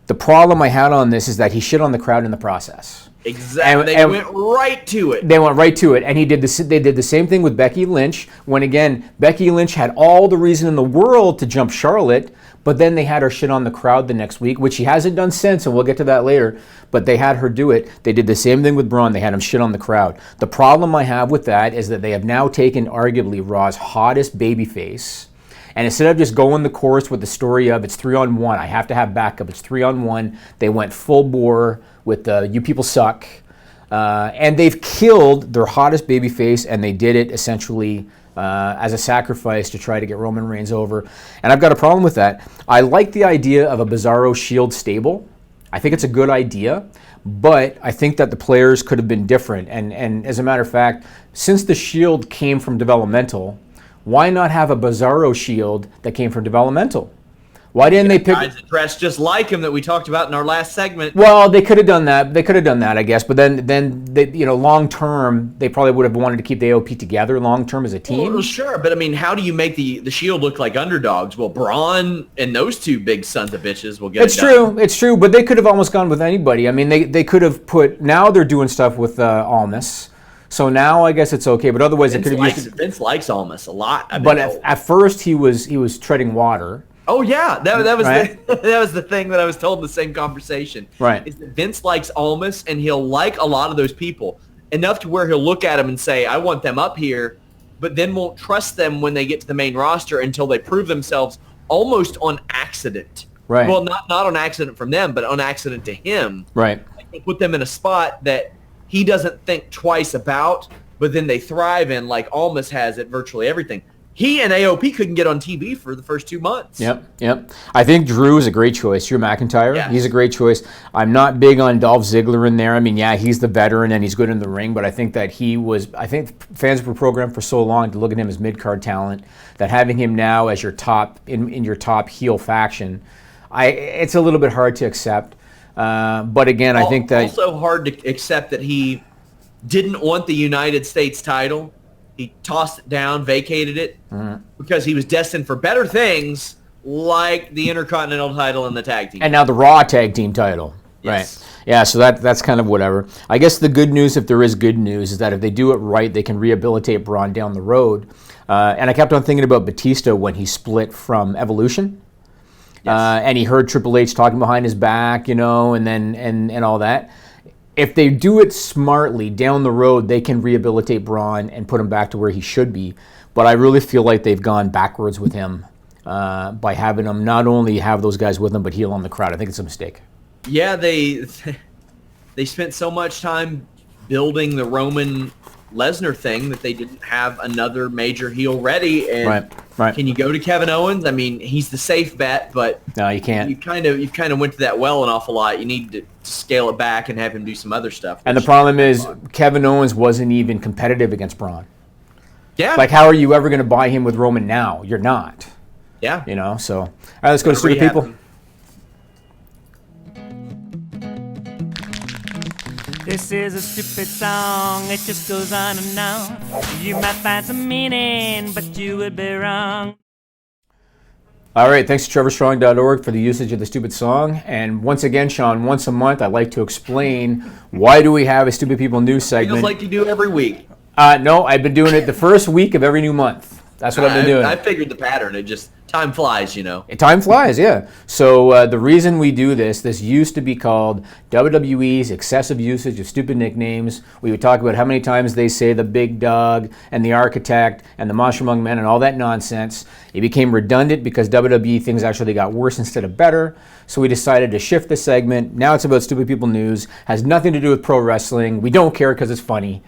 The problem I had on this is that he shit on the crowd in the process. Exactly. They went right to it. They went right to it. And they did the same thing with Becky Lynch, when again, Becky Lynch had all the reason in the world to jump Charlotte, but then they had her shit on the crowd the next week, which she hasn't done since, and we'll get to that later, but they had her do it. They did the same thing with Braun. They had him shit on the crowd. The problem I have with that is that they have now taken arguably Raw's hottest babyface, and instead of just going the course with the story of it's 3-on-1, I have to have backup, it's 3-on-1, they went full bore with the you people suck. And they've killed their hottest babyface, and they did it essentially as a sacrifice to try to get Roman Reigns over. And I've got a problem with that. I like the idea of a Bizarro Shield stable. I think it's a good idea, but I think that the players could have been different. And as a matter of fact, since the Shield came from developmental, why not have a Bizarro Shield that came from developmental? Why didn't they pick guys that dress just like him that we talked about in our last segment? Well, they could have done that. I guess. But then they, long term, they probably would have wanted to keep the AOP together long term as a team. Well, sure, but I mean, how do you make the Shield look like underdogs? Well, Braun and those two big sons of bitches will get it done. It's true. But they could have almost gone with anybody. I mean, they could have put. Now they're doing stuff with Almas. So now I guess it's okay, but otherwise it could have used. Vince likes Almas a lot. But at first he was treading water. Oh yeah, that was right? that was the thing that I was told in the same conversation. Right. Is that Vince likes Almas, and he'll like a lot of those people enough to where he'll look at them and say, "I want them up here," but then won't trust them when they get to the main roster until they prove themselves almost on accident. Right. Well, not on accident from them, but on accident to him. Right. Like, put them in a spot that he doesn't think twice about, but then they thrive in, like Almas has at virtually everything. He and AOP couldn't get on TV for the first 2 months. Yep. I think Drew is a great choice. Drew McIntyre, yes. He's a great choice. I'm not big on Dolph Ziggler in there. I mean, yeah, he's the veteran and he's good in the ring, but I think that fans were programmed for so long to look at him as mid-card talent, that having him now as your top, in your top heel faction, it's a little bit hard to accept. But again, I think that... Also hard to accept that he didn't want the United States title. He tossed it down, vacated it, because he was destined for better things, like the Intercontinental title and the tag team. And now the Raw tag team title. Yes. Right. Yeah, so that's kind of whatever. I guess the good news, if there is good news, is that if they do it right, they can rehabilitate Braun down the road. And I kept on thinking about Batista when he split from Evolution. Yes. And he heard Triple H talking behind his back, and all that. If they do it smartly down the road, they can rehabilitate Braun and put him back to where he should be. But I really feel like they've gone backwards with him by having him not only have those guys with him, but heel on the crowd. I think it's a mistake. Yeah, they they spent so much time building the Roman Lesnar thing that they didn't have another major heel ready. And right. Can you go to Kevin Owens? I mean, he's the safe bet, but no, you can't. You've kind of went to that well an awful lot. You need to scale it back and have him do some other stuff. And the problem is Kevin Owens wasn't even competitive against Braun. Yeah. Like, how are you ever going to buy him with Roman now? You're not. Yeah. You know, so. All right, let's go to Stupid People. This is a stupid song, it just goes on and on. You might find some meaning, but you would be wrong. All right, thanks to trevorstrong.org for the usage of the stupid song. And once again, Sean, once a month, I'd like to explain why do we have a Stupid People news segment. Feels like you do every week. No, I've been doing it the first week of every new month. That's what I've been doing. I figured the pattern. It just, time flies, you know. Time flies, yeah. So the reason we do this used to be called WWE's excessive usage of stupid nicknames. We would talk about how many times they say the Big Dog and the Architect and the Monster Among Men and all that nonsense. It became redundant because WWE things actually got worse instead of better. So we decided to shift the segment. Now it's about Stupid People News. Has nothing to do with pro wrestling. We don't care because it's funny.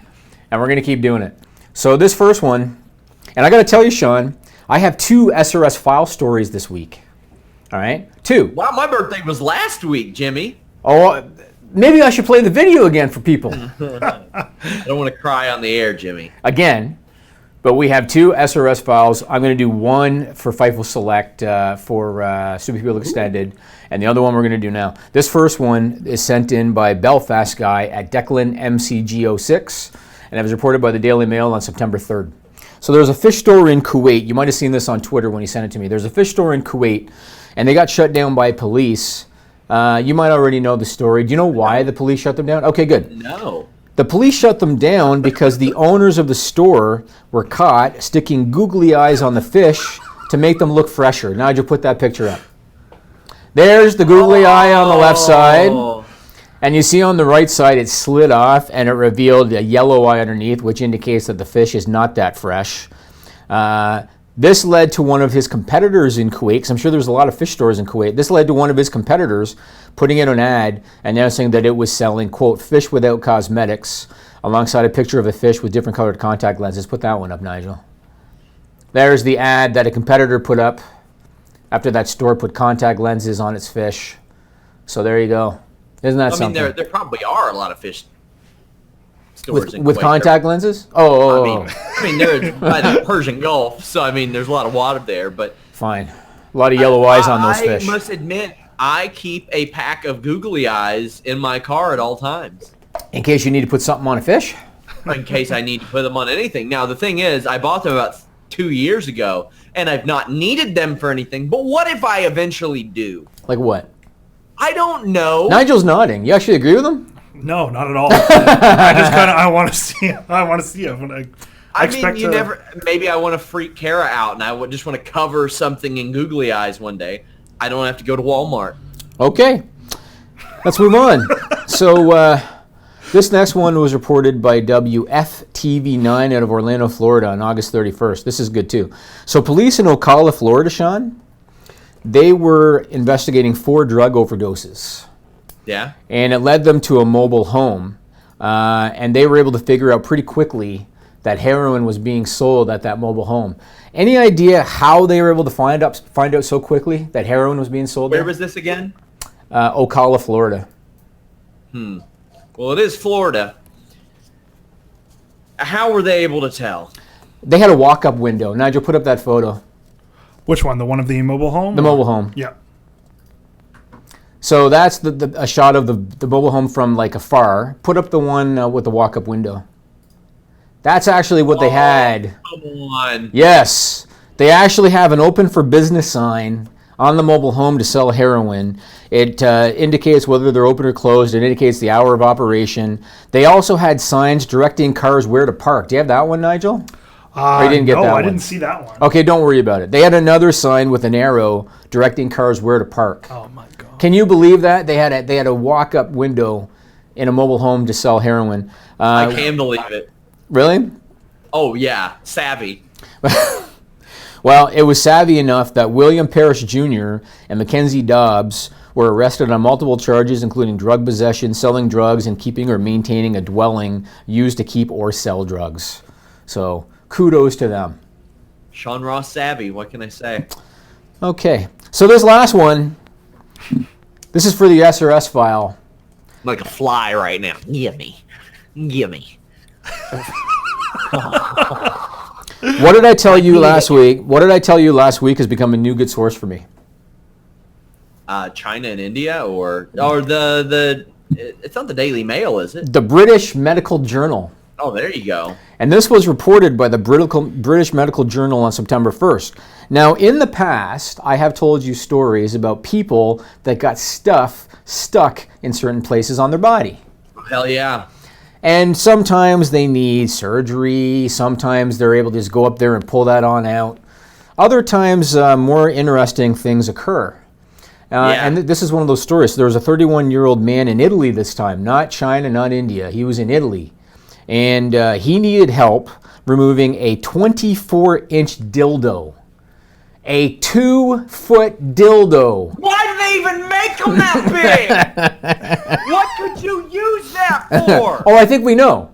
And we're going to keep doing it. So this first one, and I got to tell you, Sean, I have 2 SRS file stories this week. All right? 2. Wow, my birthday was last week, Jimmy. Oh, maybe I should play the video again for people. I don't want to cry on the air, Jimmy. Again, but we have 2 SRS files. I'm going to do one for Fightful Select for Stupid People Extended, and the other one we're going to do now. This first one is sent in by Belfast guy at Declan MCG06, and it was reported by the Daily Mail on September 3rd. So there's a fish store in Kuwait. You might have seen this on Twitter when he sent it to me. There's a fish store in Kuwait, and they got shut down by police. You might already know the story. Do you know why the police shut them down? Okay, good. No. The police shut them down because the owners of the store were caught sticking googly eyes on the fish to make them look fresher. Nigel, put that picture up. There's the googly eye on the left side. And you see on the right side, it slid off, and it revealed a yellow eye underneath, which indicates that the fish is not that fresh. This led to one of his competitors in Kuwait, because I'm sure there's a lot of fish stores in Kuwait. This led to one of his competitors putting in an ad announcing that it was selling, quote, fish without cosmetics, alongside a picture of a fish with different colored contact lenses. Put that one up, Nigel. There's the ad that a competitor put up after that store put contact lenses on its fish. So there you go. Isn't that something? There probably are a lot of fish stores in with Kuwait. Contact lenses? I mean, they're by the Persian Gulf, so I mean, there's a lot of water there. But fine, a lot of yellow eyes on those fish. I must admit, I keep a pack of googly eyes in my car at all times, in case you need to put something on a fish. In case I need to put them on anything. Now the thing is, I bought them about 2 years ago, and I've not needed them for anything. But what if I eventually do? Like what? I don't know. Nigel's nodding. You actually agree with him? No, not at all. I just kind of I want to see. I want to see it. I mean, you never. Maybe I want to freak Kara out, and I would just want to cover something in googly eyes one day. I don't have to go to Walmart. Okay, let's move on. So this next one was reported by WFTV9 out of Orlando, Florida, on August 31st. This is good too. So police in Ocala, Florida, Sean, they were investigating 4 drug overdoses. Yeah. And it led them to a mobile home. And they were able to figure out pretty quickly that heroin was being sold at that mobile home. Any idea how they were able to find out so quickly that heroin was being sold there? Where was this again? Ocala, Florida. Well, it is Florida. How were they able to tell? They had a walk-up window. Nigel, put up that photo. Which one? The one of the mobile home? The mobile home. Yeah. So that's a shot of the mobile home from like afar. Put up the one with the walk-up window. That's actually what they had. Come on. Yes. They actually have an open for business sign on the mobile home to sell heroin. It indicates whether they're open or closed. It indicates the hour of operation. They also had signs directing cars where to park. Do you have that one, Nigel? Or you didn't get that no, one? I didn't see that one. Okay, don't worry about it. They had another sign with an arrow directing cars where to park. Oh my God! Can you believe that? They had a walk-up window in a mobile home to sell heroin. I can believe it. Really? Oh yeah, savvy. Well, it was savvy enough that William Parrish Jr. and Mackenzie Dobbs were arrested on multiple charges, including drug possession, selling drugs, and keeping or maintaining a dwelling used to keep or sell drugs. So, kudos to them. Sean Ross savvy, what can I say? Okay, so this last one, this is for the SRS file. I'm like a fly right now. Gimme. What did I tell you last week? What did I tell you last week has become a new good source for me? China and India, or the it's not the Daily Mail, is it? The British Medical Journal. Oh, there you go. And this was reported by the British Medical Journal on September 1st. Now, in the past, I have told you stories about people that got stuff stuck in certain places on their body. Hell yeah. And sometimes they need surgery. Sometimes they're able to just go up there and pull that on out. Other times, more interesting things occur. And this is one of those stories. There was a 31-year-old man in Italy this time, not China, not India. He was in Italy. And he needed help removing a 24-inch dildo. A 2-foot dildo. Why do they even make them that big? What could you use that for? Oh, I think we know.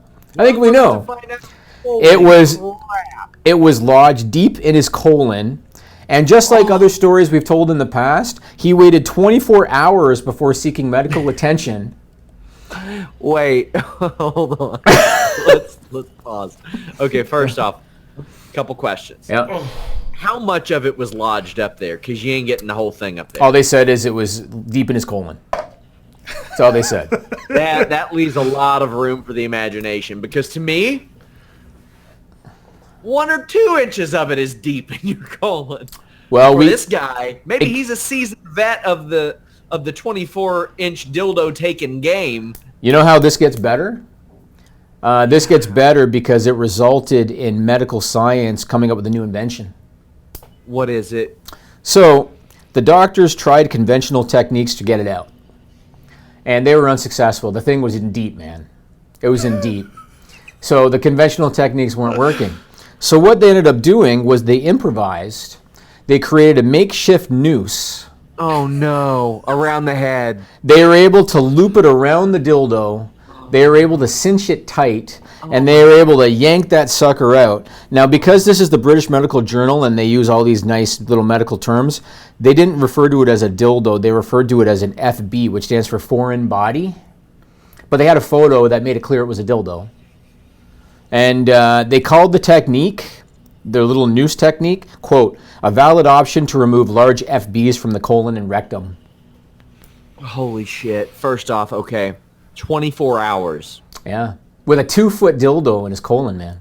It was lodged deep in his colon. And just like other stories we've told in the past, he waited 24 hours before seeking medical attention. Wait, hold on. Let's pause. Okay, first off, a couple questions. Yeah. How much of it was lodged up there? Because you ain't getting the whole thing up there. All they said is it was deep in his colon. That's all they said. That leaves a lot of room for the imagination. Because to me, 1 or 2 inches of it is deep in your colon. Well, this guy, maybe he's a seasoned vet of the 24-inch dildo taking game. You know how this gets better? This gets better because it resulted in medical science coming up with a new invention. What is it? So the doctors tried conventional techniques to get it out. And they were unsuccessful. The thing was in deep, man. It was in deep. So the conventional techniques weren't working. So what they ended up doing was they improvised. They created a makeshift noose. Oh no, around the head. They were able to loop it around the dildo. They were able to cinch it tight, and they were able to yank that sucker out. Now, because this is the British Medical Journal and they use all these nice little medical terms, they didn't refer to it as a dildo. They referred to it as an FB, which stands for foreign body. But they had a photo that made it clear it was a dildo. And they called the technique, their little noose technique, quote, a valid option to remove large FBs from the colon and rectum. Holy shit. First off, okay, 24 hours. Yeah. With a 2-foot dildo in his colon, man.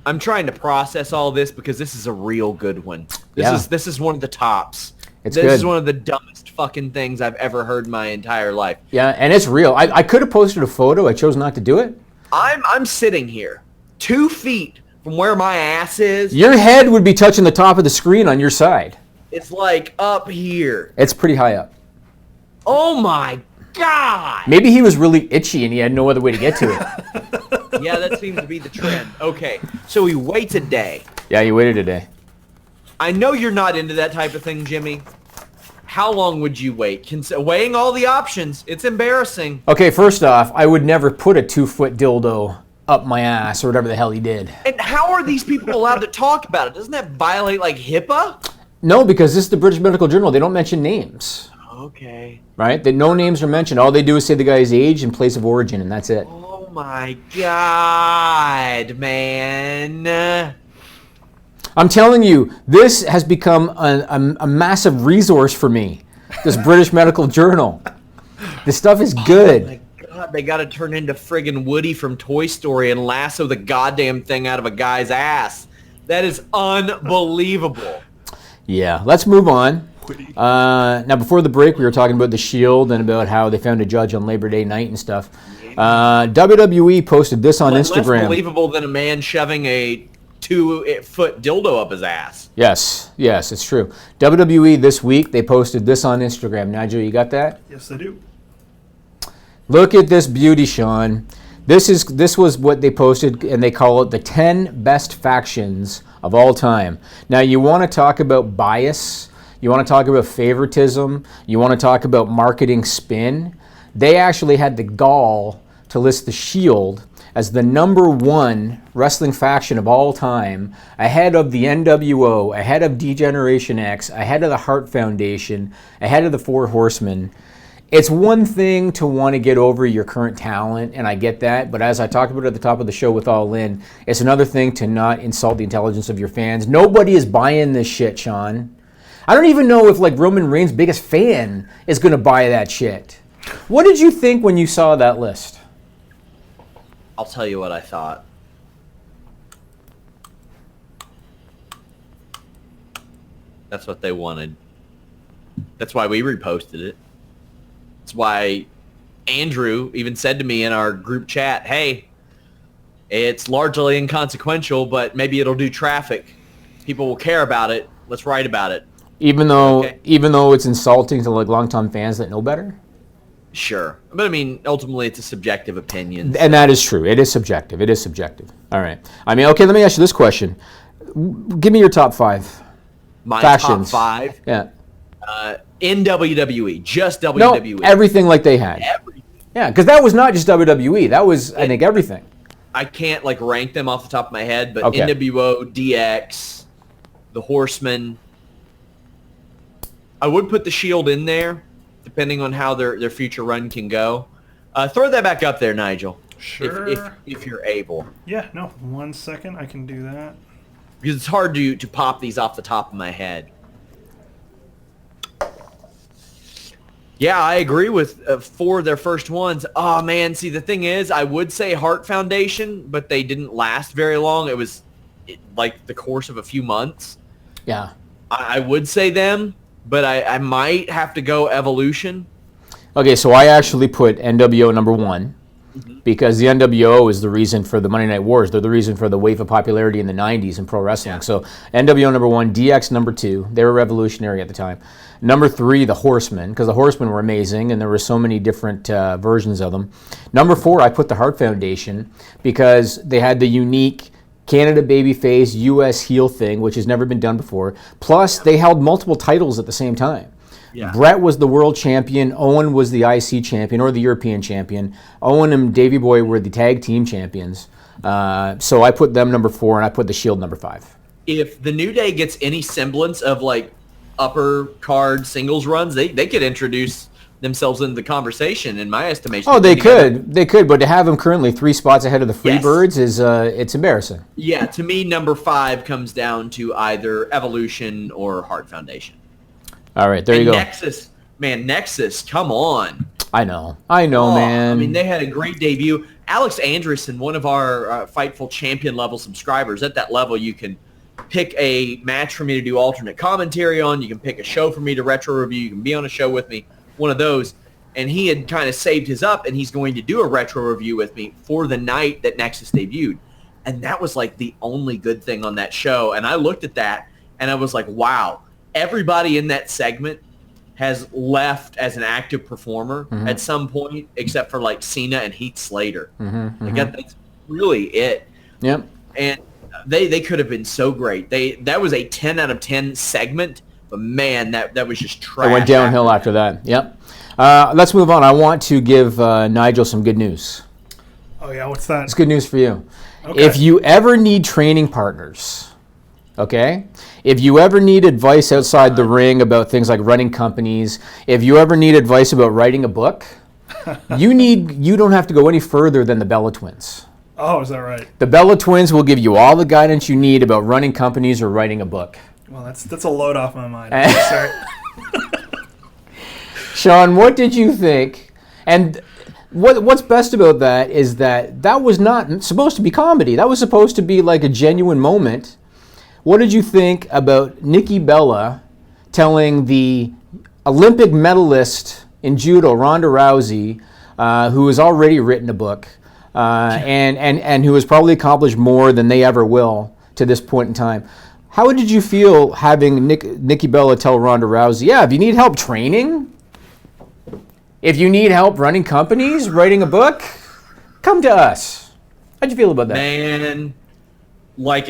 I'm trying to process all this because this is a real good one. This is one of the tops. This is one of the dumbest fucking things I've ever heard in my entire life. Yeah, and it's real. I could have posted a photo. I chose not to do it. I'm sitting here 2 feet from where my ass is. Your head would be touching the top of the screen on your side. It's like up here. It's pretty high up. Oh my God. Maybe he was really itchy and he had no other way to get to it. Yeah, that seems to be the trend. Okay, so he waits a day. Yeah, he waited a day. I know you're not into that type of thing, Jimmy. How long would you wait? Weighing all the options, it's embarrassing. Okay, first off, I would never put a 2-foot dildo up my ass or whatever the hell he did. And how are these people allowed to talk about it? Doesn't that violate, like, HIPAA? No, because this is the British Medical Journal. They don't mention names. Okay. Right? No names are mentioned. All they do is say the guy's age and place of origin, and that's it. Oh my God, man. I'm telling you, this has become a massive resource for me, this British Medical Journal. This stuff is good. Oh my God, they got to turn into friggin' Woody from Toy Story and lasso the goddamn thing out of a guy's ass. That is unbelievable. Yeah, let's move on. Now, before the break, we were talking about The Shield and about how they found a judge on Labor Day night and stuff. WWE posted this on Instagram. Less believable than a man shoving a 2-foot dildo up his ass. Yes, it's true. WWE this week, they posted this on Instagram. Nigel, you got that? Yes, I do. Look at this beauty, Sean. This was what they posted, and they call it the 10 best factions of all time. Now, you want to talk about bias, you want to talk about favoritism, you want to talk about marketing spin. They actually had the gall to list the Shield as the number 1 wrestling faction of all time, ahead of the NWO, ahead of D-Generation X, ahead of the Hart Foundation, ahead of the Four Horsemen. It's one thing to want to get over your current talent, and I get that, but as I talked about at the top of the show with All In, it's another thing to not insult the intelligence of your fans. Nobody is buying this shit, Sean. I don't even know if like Roman Reigns' biggest fan is going to buy that shit. What did you think when you saw that list? I'll tell you what I thought. That's what they wanted. That's why we reposted it. That's why Andrew even said to me in our group chat, hey, it's largely inconsequential, but maybe it'll do traffic. People will care about it. Let's write about it. Even though it's insulting to like longtime fans that know better? Sure. But I mean, ultimately it's a subjective opinion. And that is true. It is subjective. It is subjective. All right. I mean, okay, let me ask you this question. Give me your top 5 My factions. top 5? Yeah. In WWE. Just WWE. No, everything like they had. Everything. Yeah, because that was not just WWE. That was, I think, everything. I can't like rank them off the top of my head, but Okay. NWO, DX, the Horsemen. I would put the Shield in there, depending on how their future run can go. Throw that back up there, Nigel. Sure. If you're able. Yeah, no, 1 second, I can do that. Because it's hard to pop these off the top of my head. Yeah, I agree with 4 of their first ones. Oh, man, see, the thing is, I would say Hart Foundation, but they didn't last very long. It was like the course of a few months. Yeah. I would say them, but I might have to go Evolution. Okay, so I actually put NWO number 1 because the NWO is the reason for the Monday Night Wars. They're the reason for the wave of popularity in the 90s in pro wrestling. Yeah. So NWO number 1, DX number 2. They were revolutionary at the time. Number 3, the Horsemen, because the Horsemen were amazing, and there were so many different versions of them. Number 4, I put the Hart Foundation because they had the unique Canada babyface, U.S. heel thing, which has never been done before. Plus, they held multiple titles at the same time. Yeah. Brett was the world champion. Owen was the IC champion or the European champion. Owen and Davey Boy were the tag team champions. So I put them number 4, and I put the Shield number 5. If the New Day gets any semblance of like upper card singles runs, they could introduce themselves into the conversation, in my estimation. Oh, they could, but to have them currently 3 spots ahead of the Freebirds is it's embarrassing. Yeah, to me, number 5 comes down to either Evolution or Hart Foundation. All right, there you go. Nexus, come on. I know, man. I mean, they had a great debut. Alex Andreessen, one of our Fightful champion level subscribers, at that level, you can pick a match for me to do alternate commentary on. You can pick a show for me to retro review. You can be on a show with me, one of those. And he had kind of saved his up, and he's going to do a retro review with me for the night that Nexus debuted. And that was like the only good thing on that show. And I looked at that, and I was like, wow, everybody in that segment has left as an active performer at some point, except for like Cena and Heath Slater. That's really it. Yep. And they could have been so great. That was a 10 out of 10 segment, but man, that was just trash. It went downhill after that. Yep. Let's move on. I want to give Nigel some good news. Oh yeah, what's that? It's good news for you. Okay. If you ever need training partners, okay? If you ever need advice outside the ring about things like running companies, if you ever need advice about writing a book, you don't have to go any further than the Bella Twins. Oh, is that right? The Bella Twins will give you all the guidance you need about running companies or writing a book. Well, that's a load off my mind. Sorry. Sean, what did you think? And what's best about that is that was not supposed to be comedy. That was supposed to be like a genuine moment. What did you think about Nikki Bella telling the Olympic medalist in judo, Ronda Rousey, who has already written a book, and who has probably accomplished more than they ever will to this point in time? How did you feel having Nikki Bella tell Ronda Rousey, yeah, if you need help training, if you need help running companies, writing a book, Come to us. How'd you feel about that? Man, like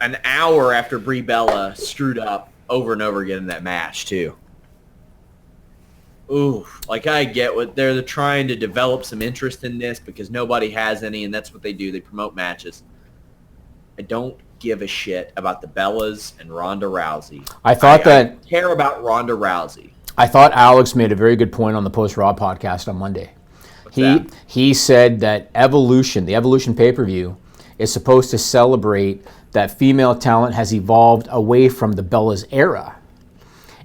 an hour after Brie Bella screwed up over and over again in that match too. Ooh, like I get what they're trying to develop some interest in this because nobody has any, and that's what they do. They promote matches. I don't give a shit about the Bellas and Ronda Rousey. I care about Ronda Rousey. I thought Alex made a very good point on the Post Raw podcast on Monday. He said that Evolution, the Evolution pay-per-view, is supposed to celebrate that female talent has evolved away from the Bellas era.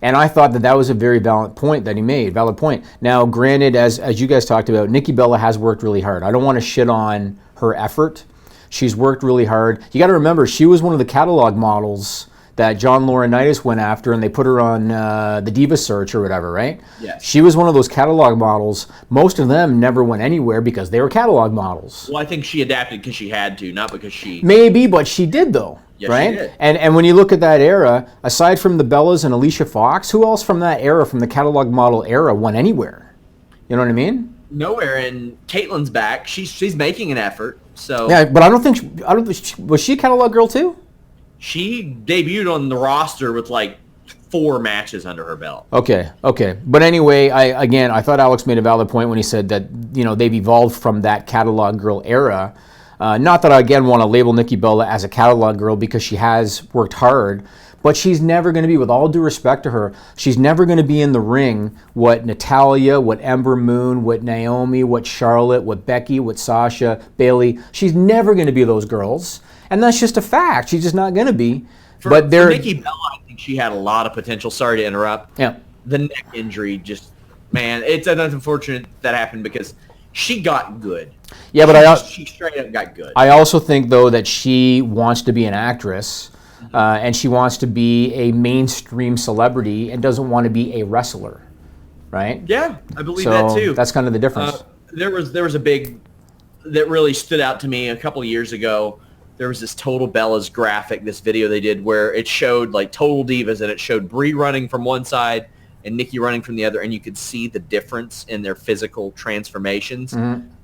And I thought that was a very valid point that he made. Valid point. Now, granted, as you guys talked about, Nikki Bella has worked really hard. I don't want to shit on her effort. She's worked really hard. You got to remember, she was one of the catalog models that John Laurinaitis went after, and they put her on the Diva Search or whatever, right? Yes. She was one of those catalog models. Most of them never went anywhere because they were catalog models. Well, I think she adapted because she had to, not because she... Maybe, but she did, though. Yes, right? she did. And when you look at that era, aside from the Bellas and Alicia Fox, who else from that era, from the catalog model era, went anywhere? You know what I mean? Nowhere. And Caitlin's back. She's making an effort. So yeah, but I don't think was she a catalog girl too? She debuted on the roster with like 4 matches under her belt. Okay. But anyway, I thought Alex made a valid point when he said that, you know, they've evolved from that catalog girl era. Not that I, again, want to label Nikki Bella as a catalog girl because she has worked hard, but she's never going to be, with all due respect to her, she's never going to be in the ring what Natalya, what Ember Moon, what Naomi, what Charlotte, what Becky, what Sasha, Bayley. She's never going to be those girls. And that's just a fact. She's just not going to be. For Nikki Bella, I think she had a lot of potential. Sorry to interrupt. Yeah. The neck injury just, man, it's unfortunate that happened because she got good. Yeah, but she straight up got good. I also think, though, that she wants to be an actress, and she wants to be a mainstream celebrity and doesn't want to be a wrestler, right? Yeah, I believe that too. That's kind of the difference. There was a big that really stood out to me a couple of years ago. There was this Total Bellas graphic, this video they did where it showed like Total Divas, and it showed Brie running from one side and Nikki running from the other, and you could see the difference in their physical transformations,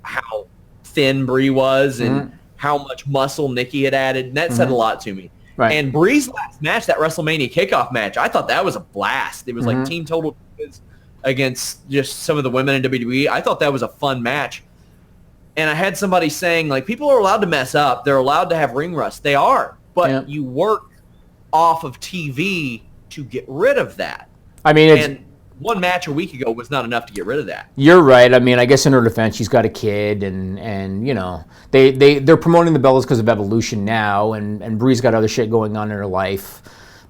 how thin Brie was and how much muscle Nikki had added, and that said a lot to me. Right. And Brie's last match, that WrestleMania kickoff match, I thought that was a blast. It was like Team Total Divas against just some of the women in WWE. I thought that was a fun match. And I had somebody saying, like, people are allowed to mess up. They're allowed to have ring rust. They are. But you work off of TV to get rid of that. I mean, and one match a week ago was not enough to get rid of that. You're right. I mean, I guess in her defense, she's got a kid, and you know, they're promoting the Bellas because of Evolution now, and Brie's got other shit going on in her life.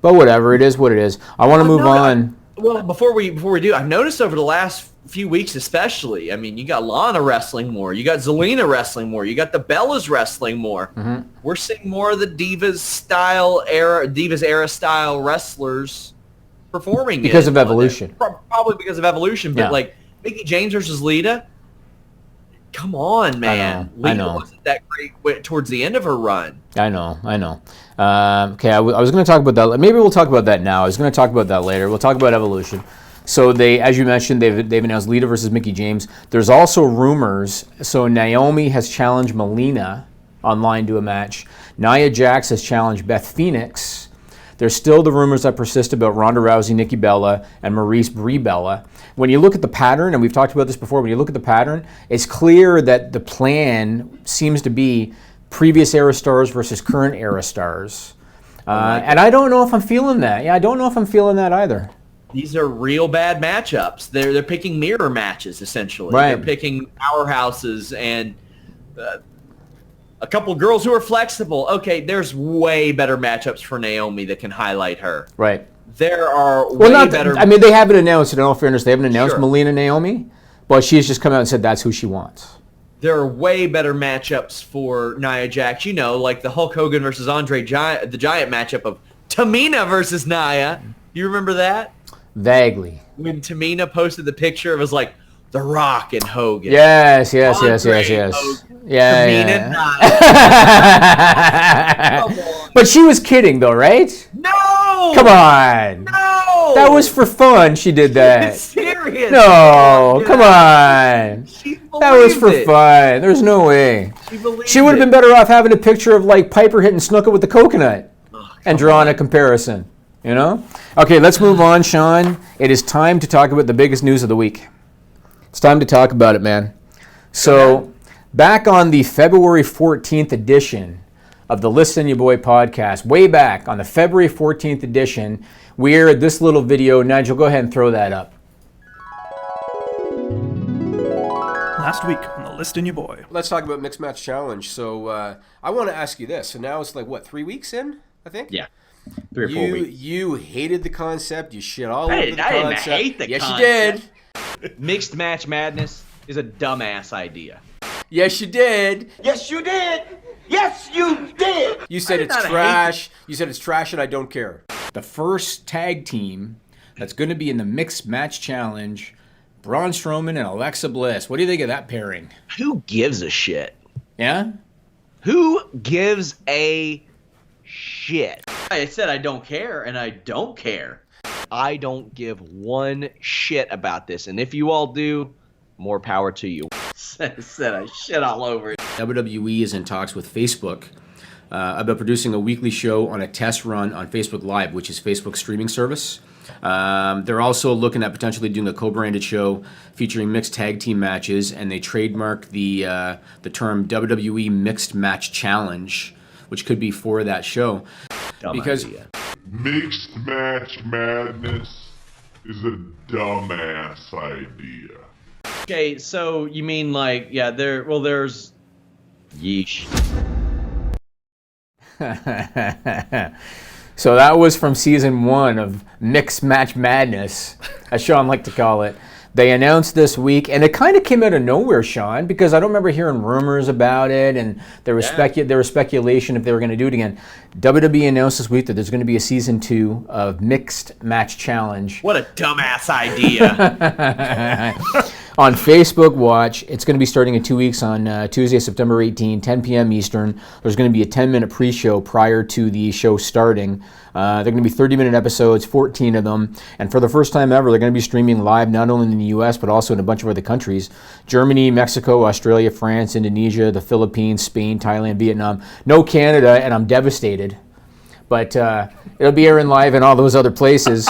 But whatever, it is what it is. I want to move on. Well, before we do, I've noticed over the last few weeks especially, I mean, you got Lana wrestling more, you got Zelina wrestling more, you got the Bellas wrestling more. We're seeing more of the Divas era style wrestlers performing because of Evolution. Probably because of Evolution, but like Mickie James versus Lita, come on, man. Lita wasn't that great towards the end of her run. I know. Okay, I was going to talk about that. Maybe we'll talk about that now. I was going to talk about that later. We'll talk about Evolution. So they, as you mentioned, they've announced Lita versus Mickie James. There's also rumors. So Naomi has challenged Melina online to a match. Nia Jax has challenged Beth Phoenix. There's still the rumors that persist about Ronda Rousey, Nikki Bella, and Maurice Brie Bella. When you look at the pattern, and we've talked about this before, when you look at the pattern, it's clear that the plan seems to be previous era stars versus current era stars. And I don't know if I'm feeling that. Yeah, I don't know if I'm feeling that either. These are real bad matchups. They're picking mirror matches, essentially. Right. They're picking powerhouses and a couple girls who are flexible. Okay, there's way better matchups for Naomi that can highlight her. Right. There are better. I mean, they haven't announced, in all fairness, they haven't announced Melina Naomi, but she's just come out and said that's who she wants. There are way better matchups for Nia Jax. You know, like the Hulk Hogan versus Andre the Giant matchup of Tamina versus Nia. You remember that? Vaguely. When Tamina posted the picture, it was like The Rock and Hogan. Yes. Hogan, Yeah. Tamina. But she was kidding, though, right? No! Come on. No! That was for fun. She did that. Serious. serious. No, come on. She That was for believed it. fun. There's no way. She would have been better off having a picture of like Piper hitting Snuka with the coconut and drawing a comparison. You know? Okay, let's move on, Sean. It is time to talk about the biggest news of the week. It's time to talk about it, man. So, back on the February 14th edition of the List and Your Boy podcast, way back on the February 14th edition, we aired this little video. Nigel, go ahead and throw that up. Last week on the List and Your Boy. Let's talk about Mixed Match Challenge. So I want to ask you this. So now it's like, what, 3 weeks in, I think? Yeah. 3 or 4 weeks. You hated the concept. You shit all over the concept. I didn't hate the concept. Yes, you did. Mixed Match Madness is a dumbass idea. Yes, you did. Yes, you did. Yes, you did. You said it's trash. You said it's trash and I don't care. The first tag team that's going to be in the Mixed Match Challenge, Braun Strowman and Alexa Bliss. What do you think of that pairing? Who gives a shit? Yeah? Who gives a shit? I said I don't care, and I don't care. I don't give one shit about this, and if you all do, more power to you. Said I shit all over it. WWE is in talks with Facebook about producing a weekly show on a test run on Facebook Live, which is Facebook's streaming service. They're also looking at potentially doing a co-branded show featuring mixed tag team matches, and they trademarked the term WWE Mixed Match Challenge, which could be for that show. Because Mixed Match Madness is a dumbass idea. Okay, so you mean like, yeah, there's yeesh. So that was from season 1 of Mixed Match Madness, as Sean liked to call it. They announced this week, and it kind of came out of nowhere, Sean, because I don't remember hearing rumors about it, and there was speculation if they were going to do it again. WWE announced this week that there's going to be a season 2 of Mixed Match Challenge. What a dumbass idea. On Facebook Watch, it's going to be starting in 2 weeks on Tuesday, September 18, 10 p.m. Eastern. There's going to be a 10-minute pre-show prior to the show starting. They're going to be 30-minute episodes, 14 of them. And for the first time ever, they're going to be streaming live not only in the U.S., but also in a bunch of other countries. Germany, Mexico, Australia, France, Indonesia, the Philippines, Spain, Thailand, Vietnam. No Canada, and I'm devastated. But it'll be airing live in all those other places.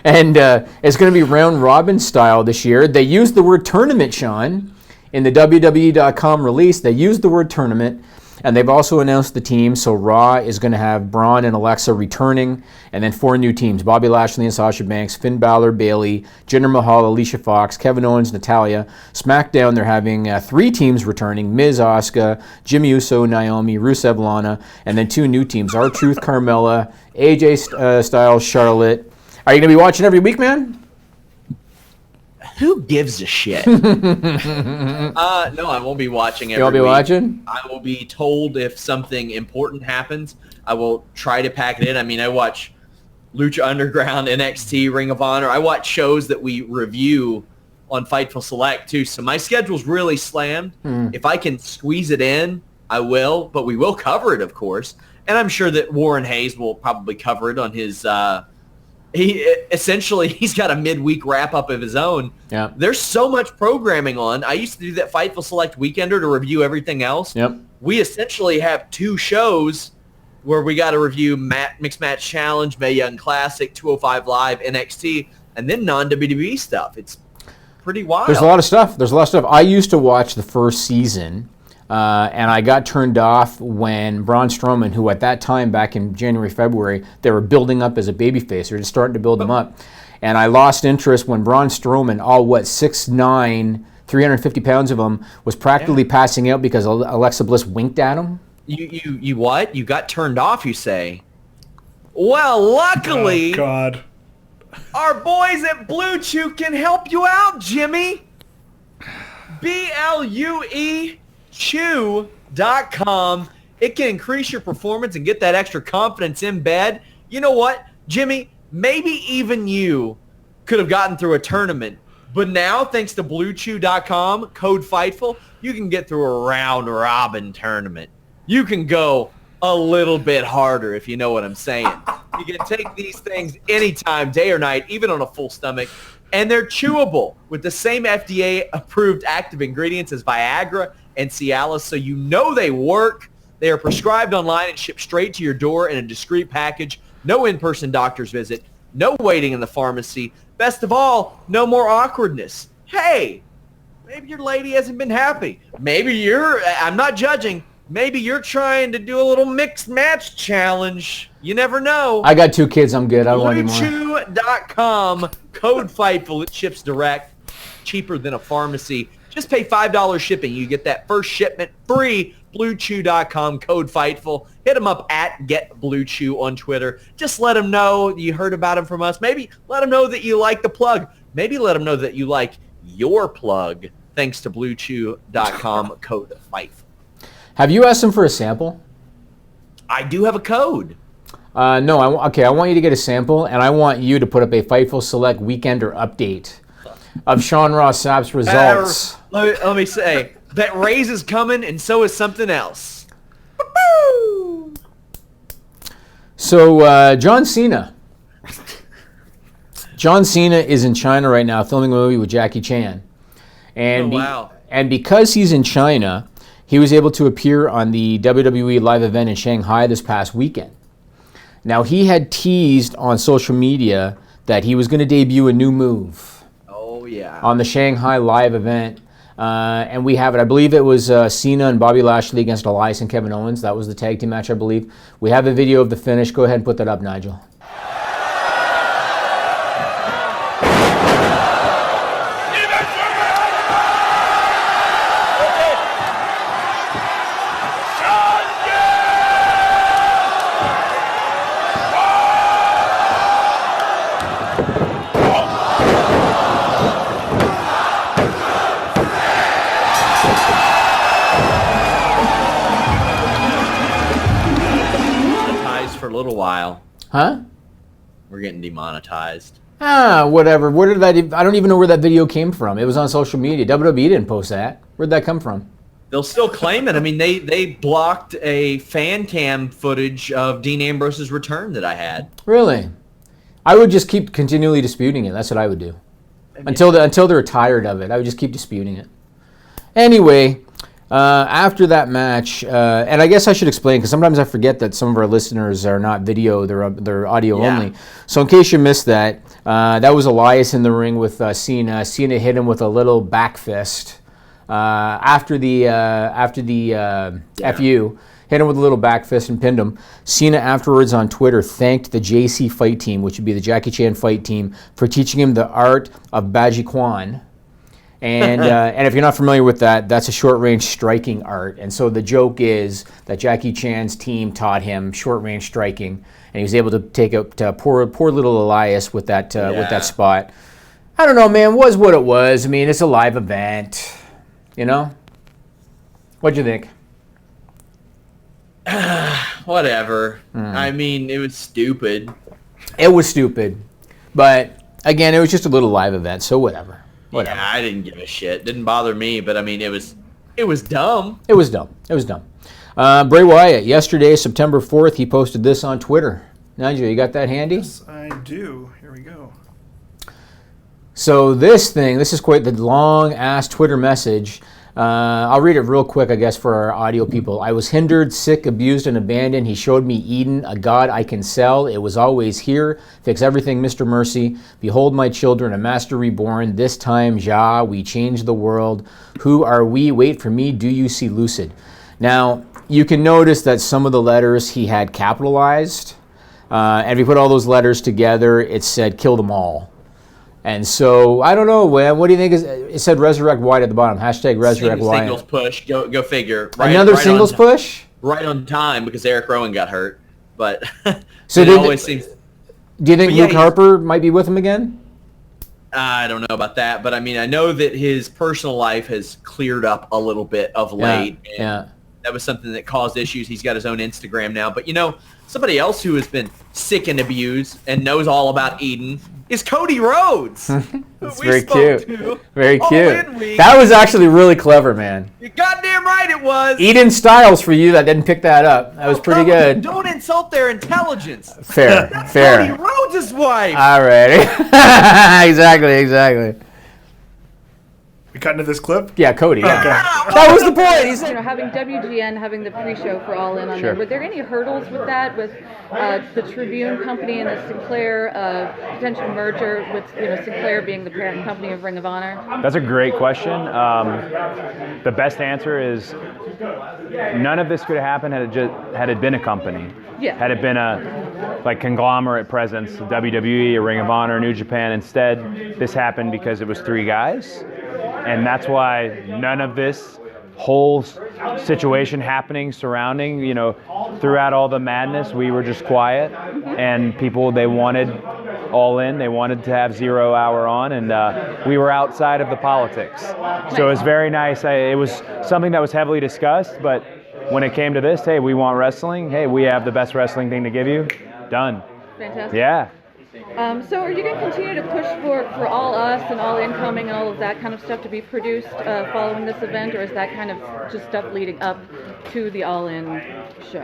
And it's going to be round robin style this year. They used the word tournament, Sean, in the WWE.com release. They used the word tournament, and they've also announced the team. So Raw is going to have Braun and Alexa returning, and then 4 new teams: Bobby Lashley and Sasha Banks, Finn Balor, Bayley, Jinder Mahal, Alicia Fox, Kevin Owens, Natalya. SmackDown, they're having 3 teams returning: Miz, Asuka, Jimmy Uso, Naomi, Rusev, Lana, and then 2 new teams: R-Truth, Carmella, AJ Styles, Charlotte. Are you going to be watching every week, man? Who gives a shit? No, I won't be watching every week. You won't be watching? I will be told if something important happens. I will try to pack it in. I mean, I watch Lucha Underground, NXT, Ring of Honor. I watch shows that we review on Fightful Select, too. So my schedule's really slammed. If I can squeeze it in, I will. But we will cover it, of course. And I'm sure that Warren Hayes will probably cover it on his... He's got a midweek wrap-up of his own. Yeah. There's so much programming on. I used to do that Fightful Select Weekender to review everything else. Yep. We essentially have 2 shows where we got to review Mixed Match Challenge, Mae Young Classic, 205 Live, NXT, and then non-WWE stuff. It's pretty wild. There's a lot of stuff. I used to watch the first season, and I got turned off when Braun Strowman, who at that time, back in January, February, they were building up as a babyface. They were just starting to build him up. And I lost interest when Braun Strowman, 6'9", 350 pounds of him, was practically passing out because Alexa Bliss winked at him. You what? You got turned off, you say? Well, luckily, Oh, God. Our boys at Blue Chew can help you out, Jimmy. BLUE Chew.com. It can increase your performance and get that extra confidence in bed. You know what, Jimmy? Maybe even you could have gotten through a tournament. But now, thanks to BlueChew.com, code Fightful, you can get through a round-robin tournament. You can go a little bit harder, if you know what I'm saying. You can take these things anytime, day or night, even on a full stomach. And they're chewable with the same FDA-approved active ingredients as Viagra and Cialis, so you know they work. They are prescribed online and shipped straight to your door in a discreet package. No in-person doctor's visit. No waiting in the pharmacy. Best of all, no more awkwardness. Hey, maybe your lady hasn't been happy. Maybe I'm not judging. Maybe you're trying to do a little mixed match challenge. You never know. I got 2 kids. I'm good. I don't want any more. BlueChew.com, code Fightful. It ships direct, cheaper than a pharmacy. Just pay $5 shipping. You get that first shipment free. BlueChew.com, code Fightful. Hit them up at GetBlueChew on Twitter. Just let them know you heard about them from us. Maybe let them know that you like the plug. Maybe let them know that you like your plug. Thanks to BlueChew.com, code Fightful. Have you asked them for a sample? I do have a code. No. I want you to get a sample, and I want you to put up a Fightful Select Weekender update of Sean Ross Sapp's results. Let me say, that raise is coming, and so is something else. So, John Cena. John Cena is in China right now filming a movie with Jackie Chan. And wow. And because he's in China, he was able to appear on the WWE live event in Shanghai this past weekend. Now, he had teased on social media that he was going to debut a new move. Oh, yeah. On the Shanghai live event. And we have it. I believe it was Cena and Bobby Lashley against Elias and Kevin Owens. That was the tag team match, I believe. We have a video of the finish. Go ahead and put that up, Nigel. For a little while. Huh? We're getting demonetized. Whatever. Where did that? I don't even know where that video came from. It was on social media. WWE didn't post that. Where'd that come from? They'll still claim it. I mean, they blocked a fan cam footage of Dean Ambrose's return that I had. Really? I would just keep continually disputing it. That's what I would do. Until they're tired of it. I would just keep disputing it. Anyway, after that match, and I guess I should explain because sometimes I forget that some of our listeners are not video, they're audio only. So in case you missed that, that was Elias in the ring with Cena. Cena hit him with a little back fist after the FU. Hit him with a little back fist and pinned him. Cena afterwards on Twitter thanked the JC Fight Team, which would be the Jackie Chan Fight Team, for teaching him the art of Baji Kwan. And if you're not familiar with that, that's a short-range striking art. And so the joke is that Jackie Chan's team taught him short-range striking, and he was able to take out poor little Elias with that spot. I don't know, man. Was what it was. I mean, it's a live event. You know? What'd you think? Whatever. I mean, it was stupid. It was stupid. But, again, it was just a little live event, so whatever. Whatever. Yeah, I didn't give a shit. Didn't bother me, but I mean, it was dumb. It was dumb. Bray Wyatt, yesterday, September 4th, he posted this on Twitter. Nigel, you got that handy? Yes, I do. Here we go. So this is quite the long-ass Twitter message. I'll read it real quick, I guess, for our audio people. I was hindered, sick, abused, and abandoned. He showed me Eden, a God I can sell. It was always here. Fix everything, Mr. Mercy. Behold my children, a master reborn. This time, Jah, we change the world. Who are we? Wait for me. Do you see lucid? Now, you can notice that some of the letters he had capitalized. And if you put all those letters together, it said kill them all. And so, I don't know, what do you think? It said Resurrect Wyatt at the bottom. Hashtag Resurrect Wyatt. Singles push. Go figure. Another singles push? Right on time because Eric Rowan got hurt. But so it always seems... Do you think Luke Harper might be with him again? I don't know about that. But, I mean, I know that his personal life has cleared up a little bit of late. Yeah. That was something that caused issues. He's got his own Instagram now. But, somebody else who has been sick and abused and knows all about Eden is Cody Rhodes. That's very cute. Very All cute. In week. That was actually really clever, man. You're goddamn right it was. Eden Styles for you that didn't pick that up. That was pretty good. Don't insult their intelligence. Fair, That's fair. Cody Rhodes' wife. All right. Exactly. We cut into this clip? Yeah, Cody. Yeah. Okay. That was the point. He said, Having WGN, having the pre-show for All In on Sure. there, were there any hurdles with that, with the Tribune company and the Sinclair potential merger with Sinclair being the parent company of Ring of Honor? That's a great question. The best answer is none of this could have happened had it been a company. Yeah. Had it been a conglomerate presence, WWE, a Ring of Honor, New Japan. Instead, this happened because it was three guys. And that's why none of this whole situation happening, surrounding, throughout all the madness, we were just quiet. And people, they wanted All In. They wanted to have 0 Hour on, and we were outside of the politics. So it was very nice. It was something that was heavily discussed, but when it came to this, hey, we want wrestling. Hey, we have the best wrestling thing to give you. Done. Fantastic. Yeah. So are you going to continue to push for All Us and All Incoming and all of that kind of stuff to be produced following this event, or is that kind of just stuff leading up to the All In show?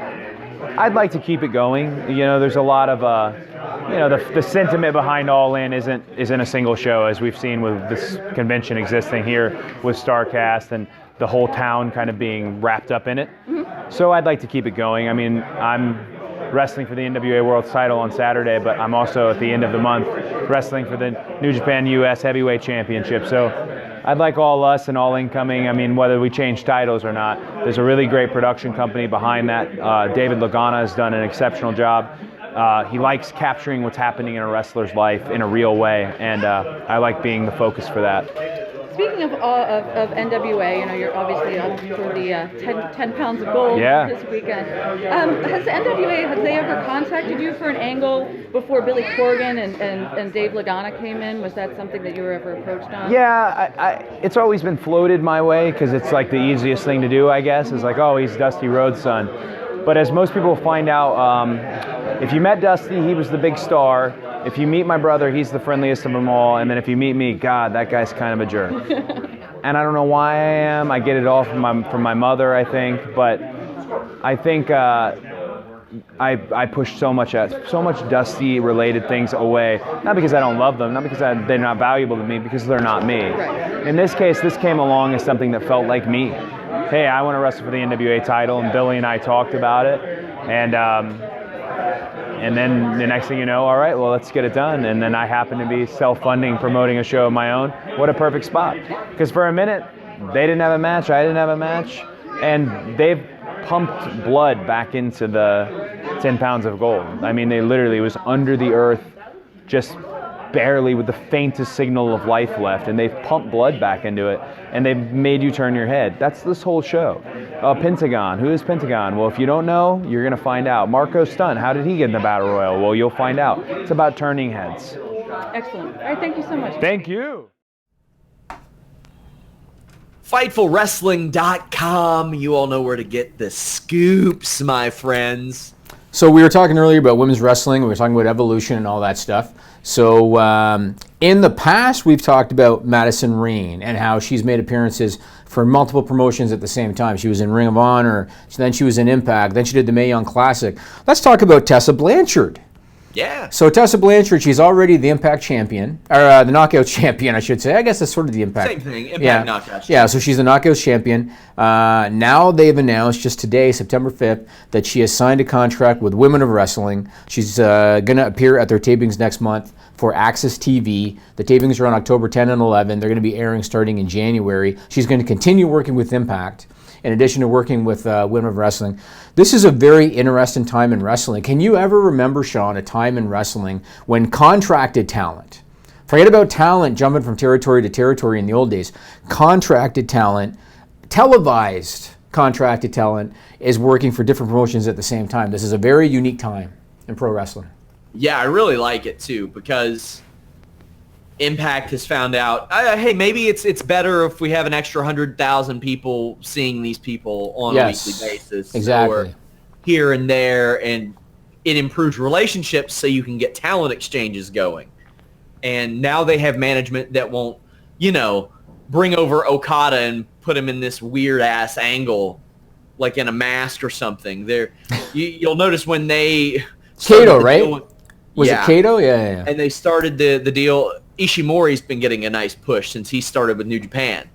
I'd like to keep it going. There's a lot of, the sentiment behind All In isn't a single show, as we've seen with this convention existing here with StarCast and the whole town kind of being wrapped up in it. Mm-hmm. So I'd like to keep it going. I mean, I'm wrestling for the NWA World title on Saturday, but I'm also at the end of the month wrestling for the New Japan US Heavyweight Championship. So I'd like All Us and All Incoming. I mean, whether we change titles or not, there's a really great production company behind that. David Lagana has done an exceptional job. He likes capturing what's happening in a wrestler's life in a real way, and I like being the focus for that. Speaking of NWA, you're obviously up for the 10 pounds of gold this weekend. Has NWA, have they ever contacted you for an angle before Billy Corgan and Dave Lagana came in? Was that something that you were ever approached on? Yeah, it's always been floated my way because it's like the easiest thing to do, I guess. Is like, oh, he's Dusty Rhodes' son. But as most people find out, if you met Dusty, he was the big star. If you meet my brother, he's the friendliest of them all. And then if you meet me, God, that guy's kind of a jerk. And I don't know why I am. I get it all from my mother, I think. But I think I push so much Dusty-related things away. Not because I don't love them, not because they're not valuable to me, because they're not me. Right. In this case, this came along as something that felt like me. Hey, I want to wrestle for the NWA title, and Billy and I talked about it. And then the next thing you know, all right, well, let's get it done. And then I happen to be self-funding, promoting a show of my own. What a perfect spot. Because for a minute, they didn't have a match, I didn't have a match. And they've pumped blood back into the 10 pounds of gold. I mean, they literally was under the earth, just barely with the faintest signal of life left. And they've pumped blood back into it. And they've made you turn your head. That's this whole show. Pentagon. Who is Pentagon? Well, if you don't know, you're going to find out. Marco Stunt. How did he get in the Battle Royal? Well, you'll find out. It's about turning heads. Excellent. All right, thank you so much. Thank you. FightfulWrestling.com. You all know where to get the scoops, my friends. So we were talking earlier about women's wrestling. We were talking about Evolution and all that stuff. So in the past, we've talked about Madison Rayne and how she's made appearances for multiple promotions at the same time. She was in Ring of Honor, then she was in Impact, then she did the Mae Young Classic. Let's talk about Tessa Blanchard. Yeah. So Tessa Blanchard, she's already the Impact champion, or the Knockout champion, I should say. I guess that's sort of the Impact. Same thing, Impact Knockout. Yeah, so she's the Knockout champion. Now they've announced just today, September 5th, that she has signed a contract with Women of Wrestling. She's going to appear at their tapings next month for Access TV. The tapings are on October 10 and 11. They're going to be airing starting in January. She's going to continue working with Impact, in addition to working with Women of Wrestling. This is a very interesting time in wrestling. Can you ever remember, Sean, a time in wrestling when contracted talent, forget about talent jumping from territory to territory in the old days, contracted talent, televised contracted talent is working for different promotions at the same time? This is a very unique time in pro wrestling. Yeah, I really like it too, because Impact has found out, hey, maybe it's better if we have an extra 100,000 people seeing these people on a weekly basis. Exactly. Or here and there, and it improves relationships so you can get talent exchanges going. And now they have management that won't, bring over Okada and put him in this weird-ass angle, like in a mask or something. You'll notice when they... Kato, right? Was it Kato? Yeah. And they started the deal. Ishimori's been getting a nice push since he started with New Japan.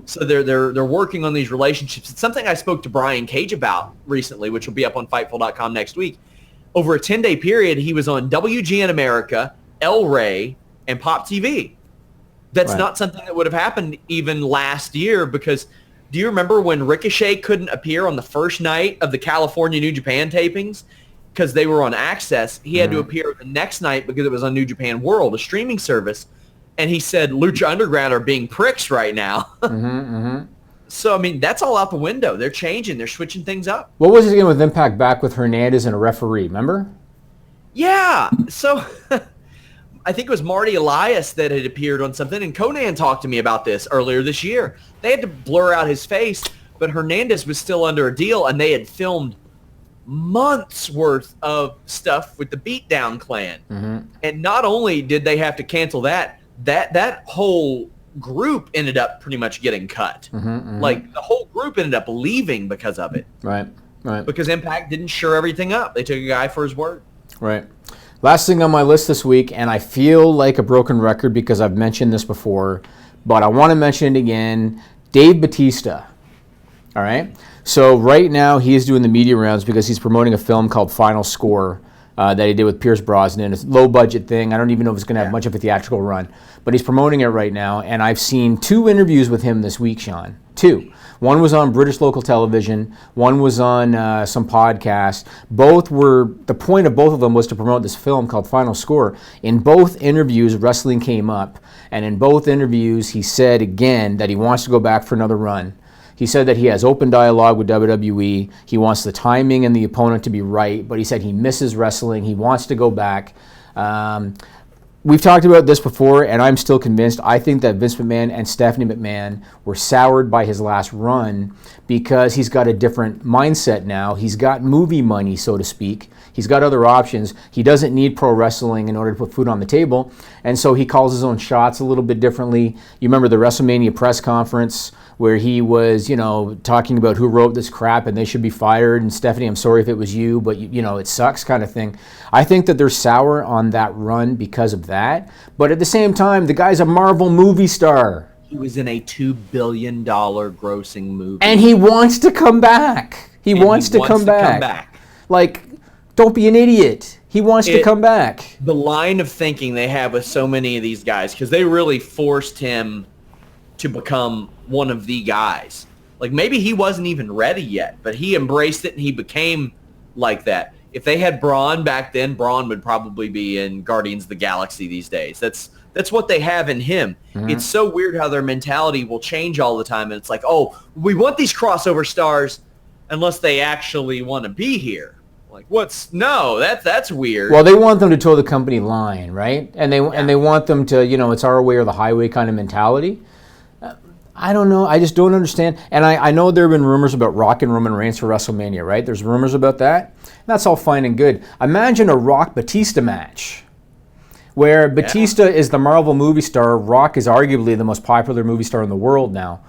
So they're working on these relationships. It's something I spoke to Brian Cage about recently, which will be up on Fightful.com next week. Over a 10-day period, he was on WGN America, El Rey, and Pop TV. That's not something that would have happened even last year because do you remember when Ricochet couldn't appear on the first night of the California New Japan tapings because they were on Access? He had to appear the next night because it was on New Japan World, a streaming service. And he said, Lucha Underground are being pricks right now. So, I mean, that's all out the window. They're changing. They're switching things up. What was it again with Impact back with Hernandez and a referee, remember? Yeah. So, I think it was Marty Elias that had appeared on something. And Conan talked to me about this earlier this year. They had to blur out his face, but Hernandez was still under a deal, and they had filmed months worth of stuff with the Beatdown Clan. And not only did they have to cancel that whole group ended up pretty much getting cut. Like the whole group ended up leaving because of it. Right. Because Impact didn't shore everything up. They took a guy for his word. Right. Last thing on my list this week, and I feel like a broken record because I've mentioned this before, but I want to mention it again, Dave Bautista. All right? So right now he is doing the media rounds because he's promoting a film called Final Score that he did with Pierce Brosnan. It's a low-budget thing. I don't even know if it's going to have much of a theatrical run. But he's promoting it right now, and I've seen 2 interviews with him this week, Sean. 2. One was on British local television. One was on some podcast. The point of both of them was to promote this film called Final Score. In both interviews, wrestling came up. And in both interviews, he said again that he wants to go back for another run. He said that he has open dialogue with WWE. He wants the timing and the opponent to be right, but he said he misses wrestling. He wants to go back. We've talked about this before, and I'm still convinced. I think that Vince McMahon and Stephanie McMahon were soured by his last run because he's got a different mindset now. He's got movie money, so to speak. He's got other options. He doesn't need pro wrestling in order to put food on the table, and so he calls his own shots a little bit differently. You remember the WrestleMania press conference where he was, talking about who wrote this crap and they should be fired, and Stephanie, I'm sorry if it was you, but it sucks kind of thing. I think that they're sour on that run because of that, but at the same time, the guy's a Marvel movie star. He was in a $2 billion grossing movie. And he wants to come back. He wants to come back. Like, don't be an idiot. He wants to come back. The line of thinking they have with so many of these guys, because they really forced him to become one of the guys. Like, maybe he wasn't even ready yet, but he embraced it and he became like that. If they had Braun back then, Braun would probably be in Guardians of the Galaxy these days. That's what they have in him. It's so weird how their mentality will change all the time. And it's like, oh, we want these crossover stars unless they actually want to be here. Like, that's weird. Well, they want them to toe the company line, right? And they want them to, it's our way or the highway kind of mentality. I don't know. I just don't understand. And I know there have been rumors about Rock and Roman Reigns for WrestleMania, right? There's rumors about that. That's all fine and good. Imagine a Rock-Batista match where Batista is the Marvel movie star. Rock is arguably the most popular movie star in the world now.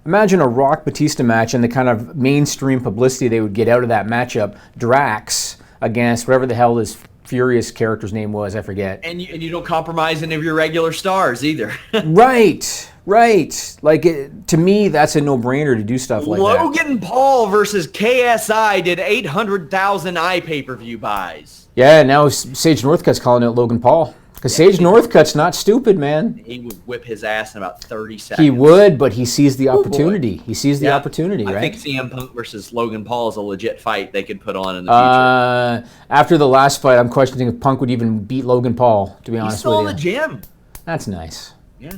Imagine a Rock-Batista match and the kind of mainstream publicity they would get out of that matchup. Drax against whatever the hell his Furious character's name was, I forget. And you don't compromise any of your regular stars either. Right. Like, to me, that's a no-brainer to do stuff like that. Logan Paul versus KSI did 800,000 pay-per-view buys. Yeah, now Sage Northcutt's calling out Logan Paul. Because Sage Northcutt's not stupid, man. He would whip his ass in about 30 seconds. He would, but he sees the opportunity. He sees the opportunity, right? I think CM Punk versus Logan Paul is a legit fight they could put on in the future. After the last fight, I'm questioning if Punk would even beat Logan Paul, to be honest with you. He's still in the gym. That's nice. Yeah.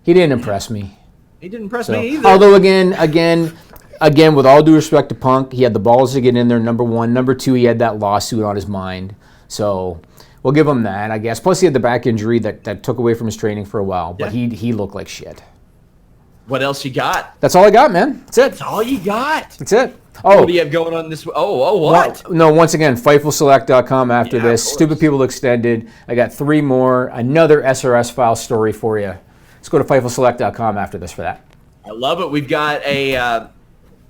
He didn't impress me. He didn't impress me either. Although, again, with all due respect to Punk, he had the balls to get in there, number one. Number two, he had that lawsuit on his mind. So we'll give him that, I guess. Plus, he had the back injury that took away from his training for a while. But he looked like shit. What else you got? That's all I got, man. That's it. That's all you got. That's it. What do you have going on this? What? No, once again, FightfulSelect.com after this. Stupid People Extended. I got 3 more. Another SRS file story for you. Let's go to FightfulSelect.com after this for that. I love it. We've got a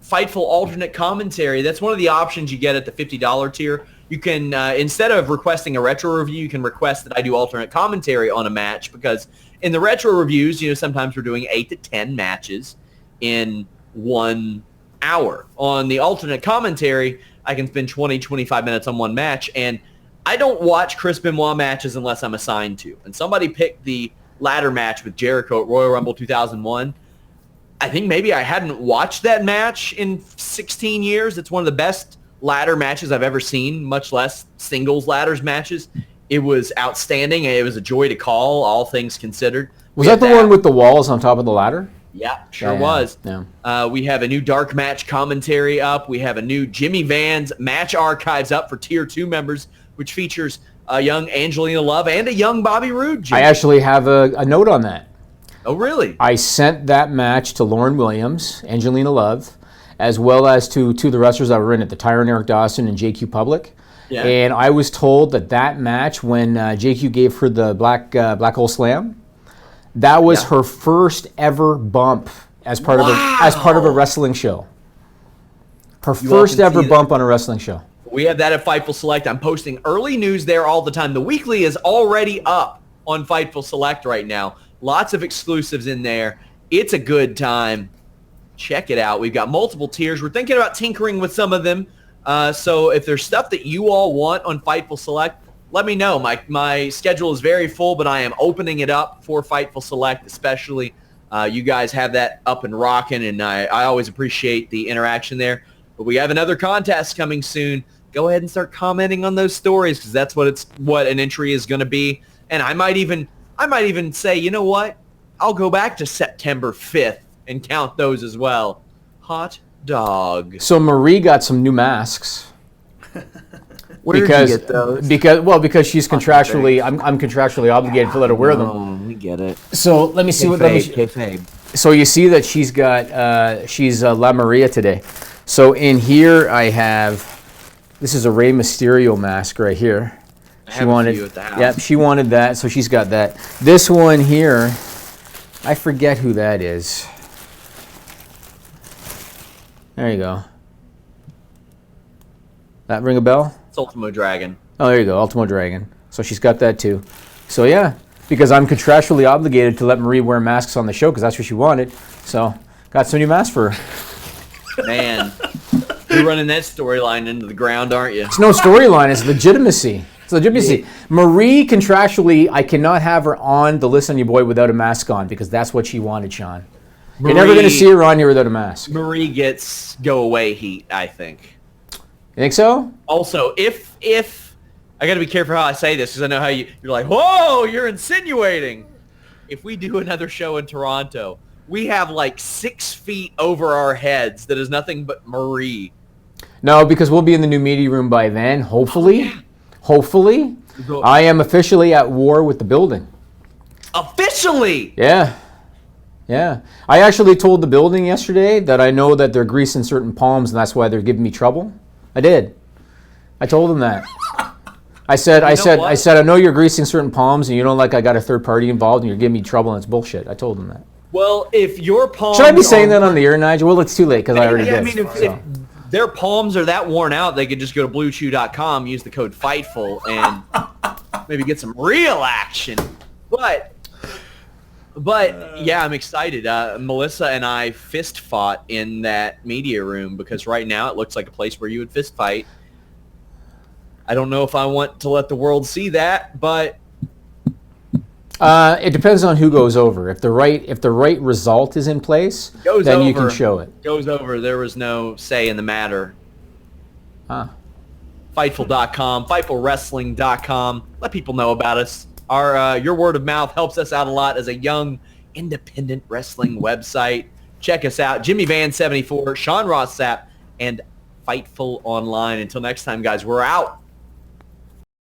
Fightful alternate commentary. That's one of the options you get at the $50 tier. You can, instead of requesting a retro review, you can request that I do alternate commentary on a match, because in the retro reviews, sometimes we're doing 8 to 10 matches in 1 hour. On the alternate commentary, I can spend 20, 25 minutes on one match, and I don't watch Chris Benoit matches unless I'm assigned to. And somebody picked the ladder match with Jericho at Royal Rumble 2001. I think maybe I hadn't watched that match in 16 years. It's one of the best ladder matches I've ever seen, much less singles ladders matches. It was outstanding. It was a joy to call, all things considered. Was that the one with the walls on top of the ladder? Yeah, sure was. Yeah. We have a new dark match commentary up. We have a new Jimmy Vans match archives up for Tier 2 members, which features a young Angelina Love and a young Bobby Roode. Jimmy. I actually have a note on that. Oh, really? I sent that match to Lauren Williams, Angelina Love, as well as to the wrestlers that were in it, the Tyrant Eric Dawson and JQ Public. Yeah. And I was told that match, when JQ gave her the black hole slam, that was her first ever bump as part of a wrestling show. Her first ever bump on a wrestling show. We have that at Fightful Select. I'm posting early news there all the time. The weekly is already up on Fightful Select right now. Lots of exclusives in there. It's a good time. Check it out. We've got multiple tiers. We're thinking about tinkering with some of them. So if there's stuff that you all want on Fightful Select, let me know. My schedule is very full, but I am opening it up for Fightful Select, especially. You guys have that up and rocking, and I always appreciate the interaction there. But we have another contest coming soon. Go ahead and start commenting on those stories, because that's what an entry is going to be. And I might even say, you know what? I'll go back to September 5th and count those as well. Hot dog. So Marie got some new masks. Where did you get those? Because she's contractually, I'm contractually obligated to let her wear them. Oh, we get it. So let me see So you see that she's got she's La Maria today. So in here I have, this is a Rey Mysterio mask right here. She wanted, yep, she wanted that, so she's got that. This one here, I forget who that is. There you go. That ring a bell? It's Ultimo Dragon. Oh, there you go, Ultimo Dragon. So she's got that too. So yeah, because I'm contractually obligated to let Marie wear masks on the show because that's what she wanted. So got some new masks for her. Man, you're running that storyline into the ground, aren't you? It's no storyline, it's legitimacy. So legitimacy. Marie, contractually, I cannot have her on the List on Your Boy without a mask on because that's what she wanted, Sean. You're never going to see her on here without a mask. Marie gets go-away heat, I think. You think so? Also, if I got to be careful how I say this because I know how you're like, whoa, you're insinuating. If we do another show in Toronto, we have like 6 feet over our heads that is nothing but Marie. No, because we'll be in the new media room by then, hopefully. Oh, yeah. Hopefully. I am officially at war with the building. Officially? Yeah. Yeah. I actually told the building yesterday that I know that they're greasing certain palms and that's why they're giving me trouble. I did. I told them that. I said, I know you're greasing certain palms and you don't like I got a third party involved and you're giving me trouble and it's bullshit. I told them that. Well, if your palms... Should I be saying that on the air, Nigel? Well, it's too late because I already did. I mean, if their palms are that worn out, they could just go to BlueChew.com, use the code FIGHTFUL, and maybe get some real action. But yeah, I'm excited. Melissa and I fist fought in that media room because right now it looks like a place where you would fist fight. I don't know if I want to let the world see that, but it depends on who goes over. If the right result is in place, then you can show it. Goes over. There was no say in the matter. Fightful.com, FightfulWrestling.com. Let people know about us. Your word of mouth helps us out a lot as a young independent wrestling website. Check us out. Jimmy Van 74, Sean Ross Sapp, and Fightful Online. Until next time, guys, we're out.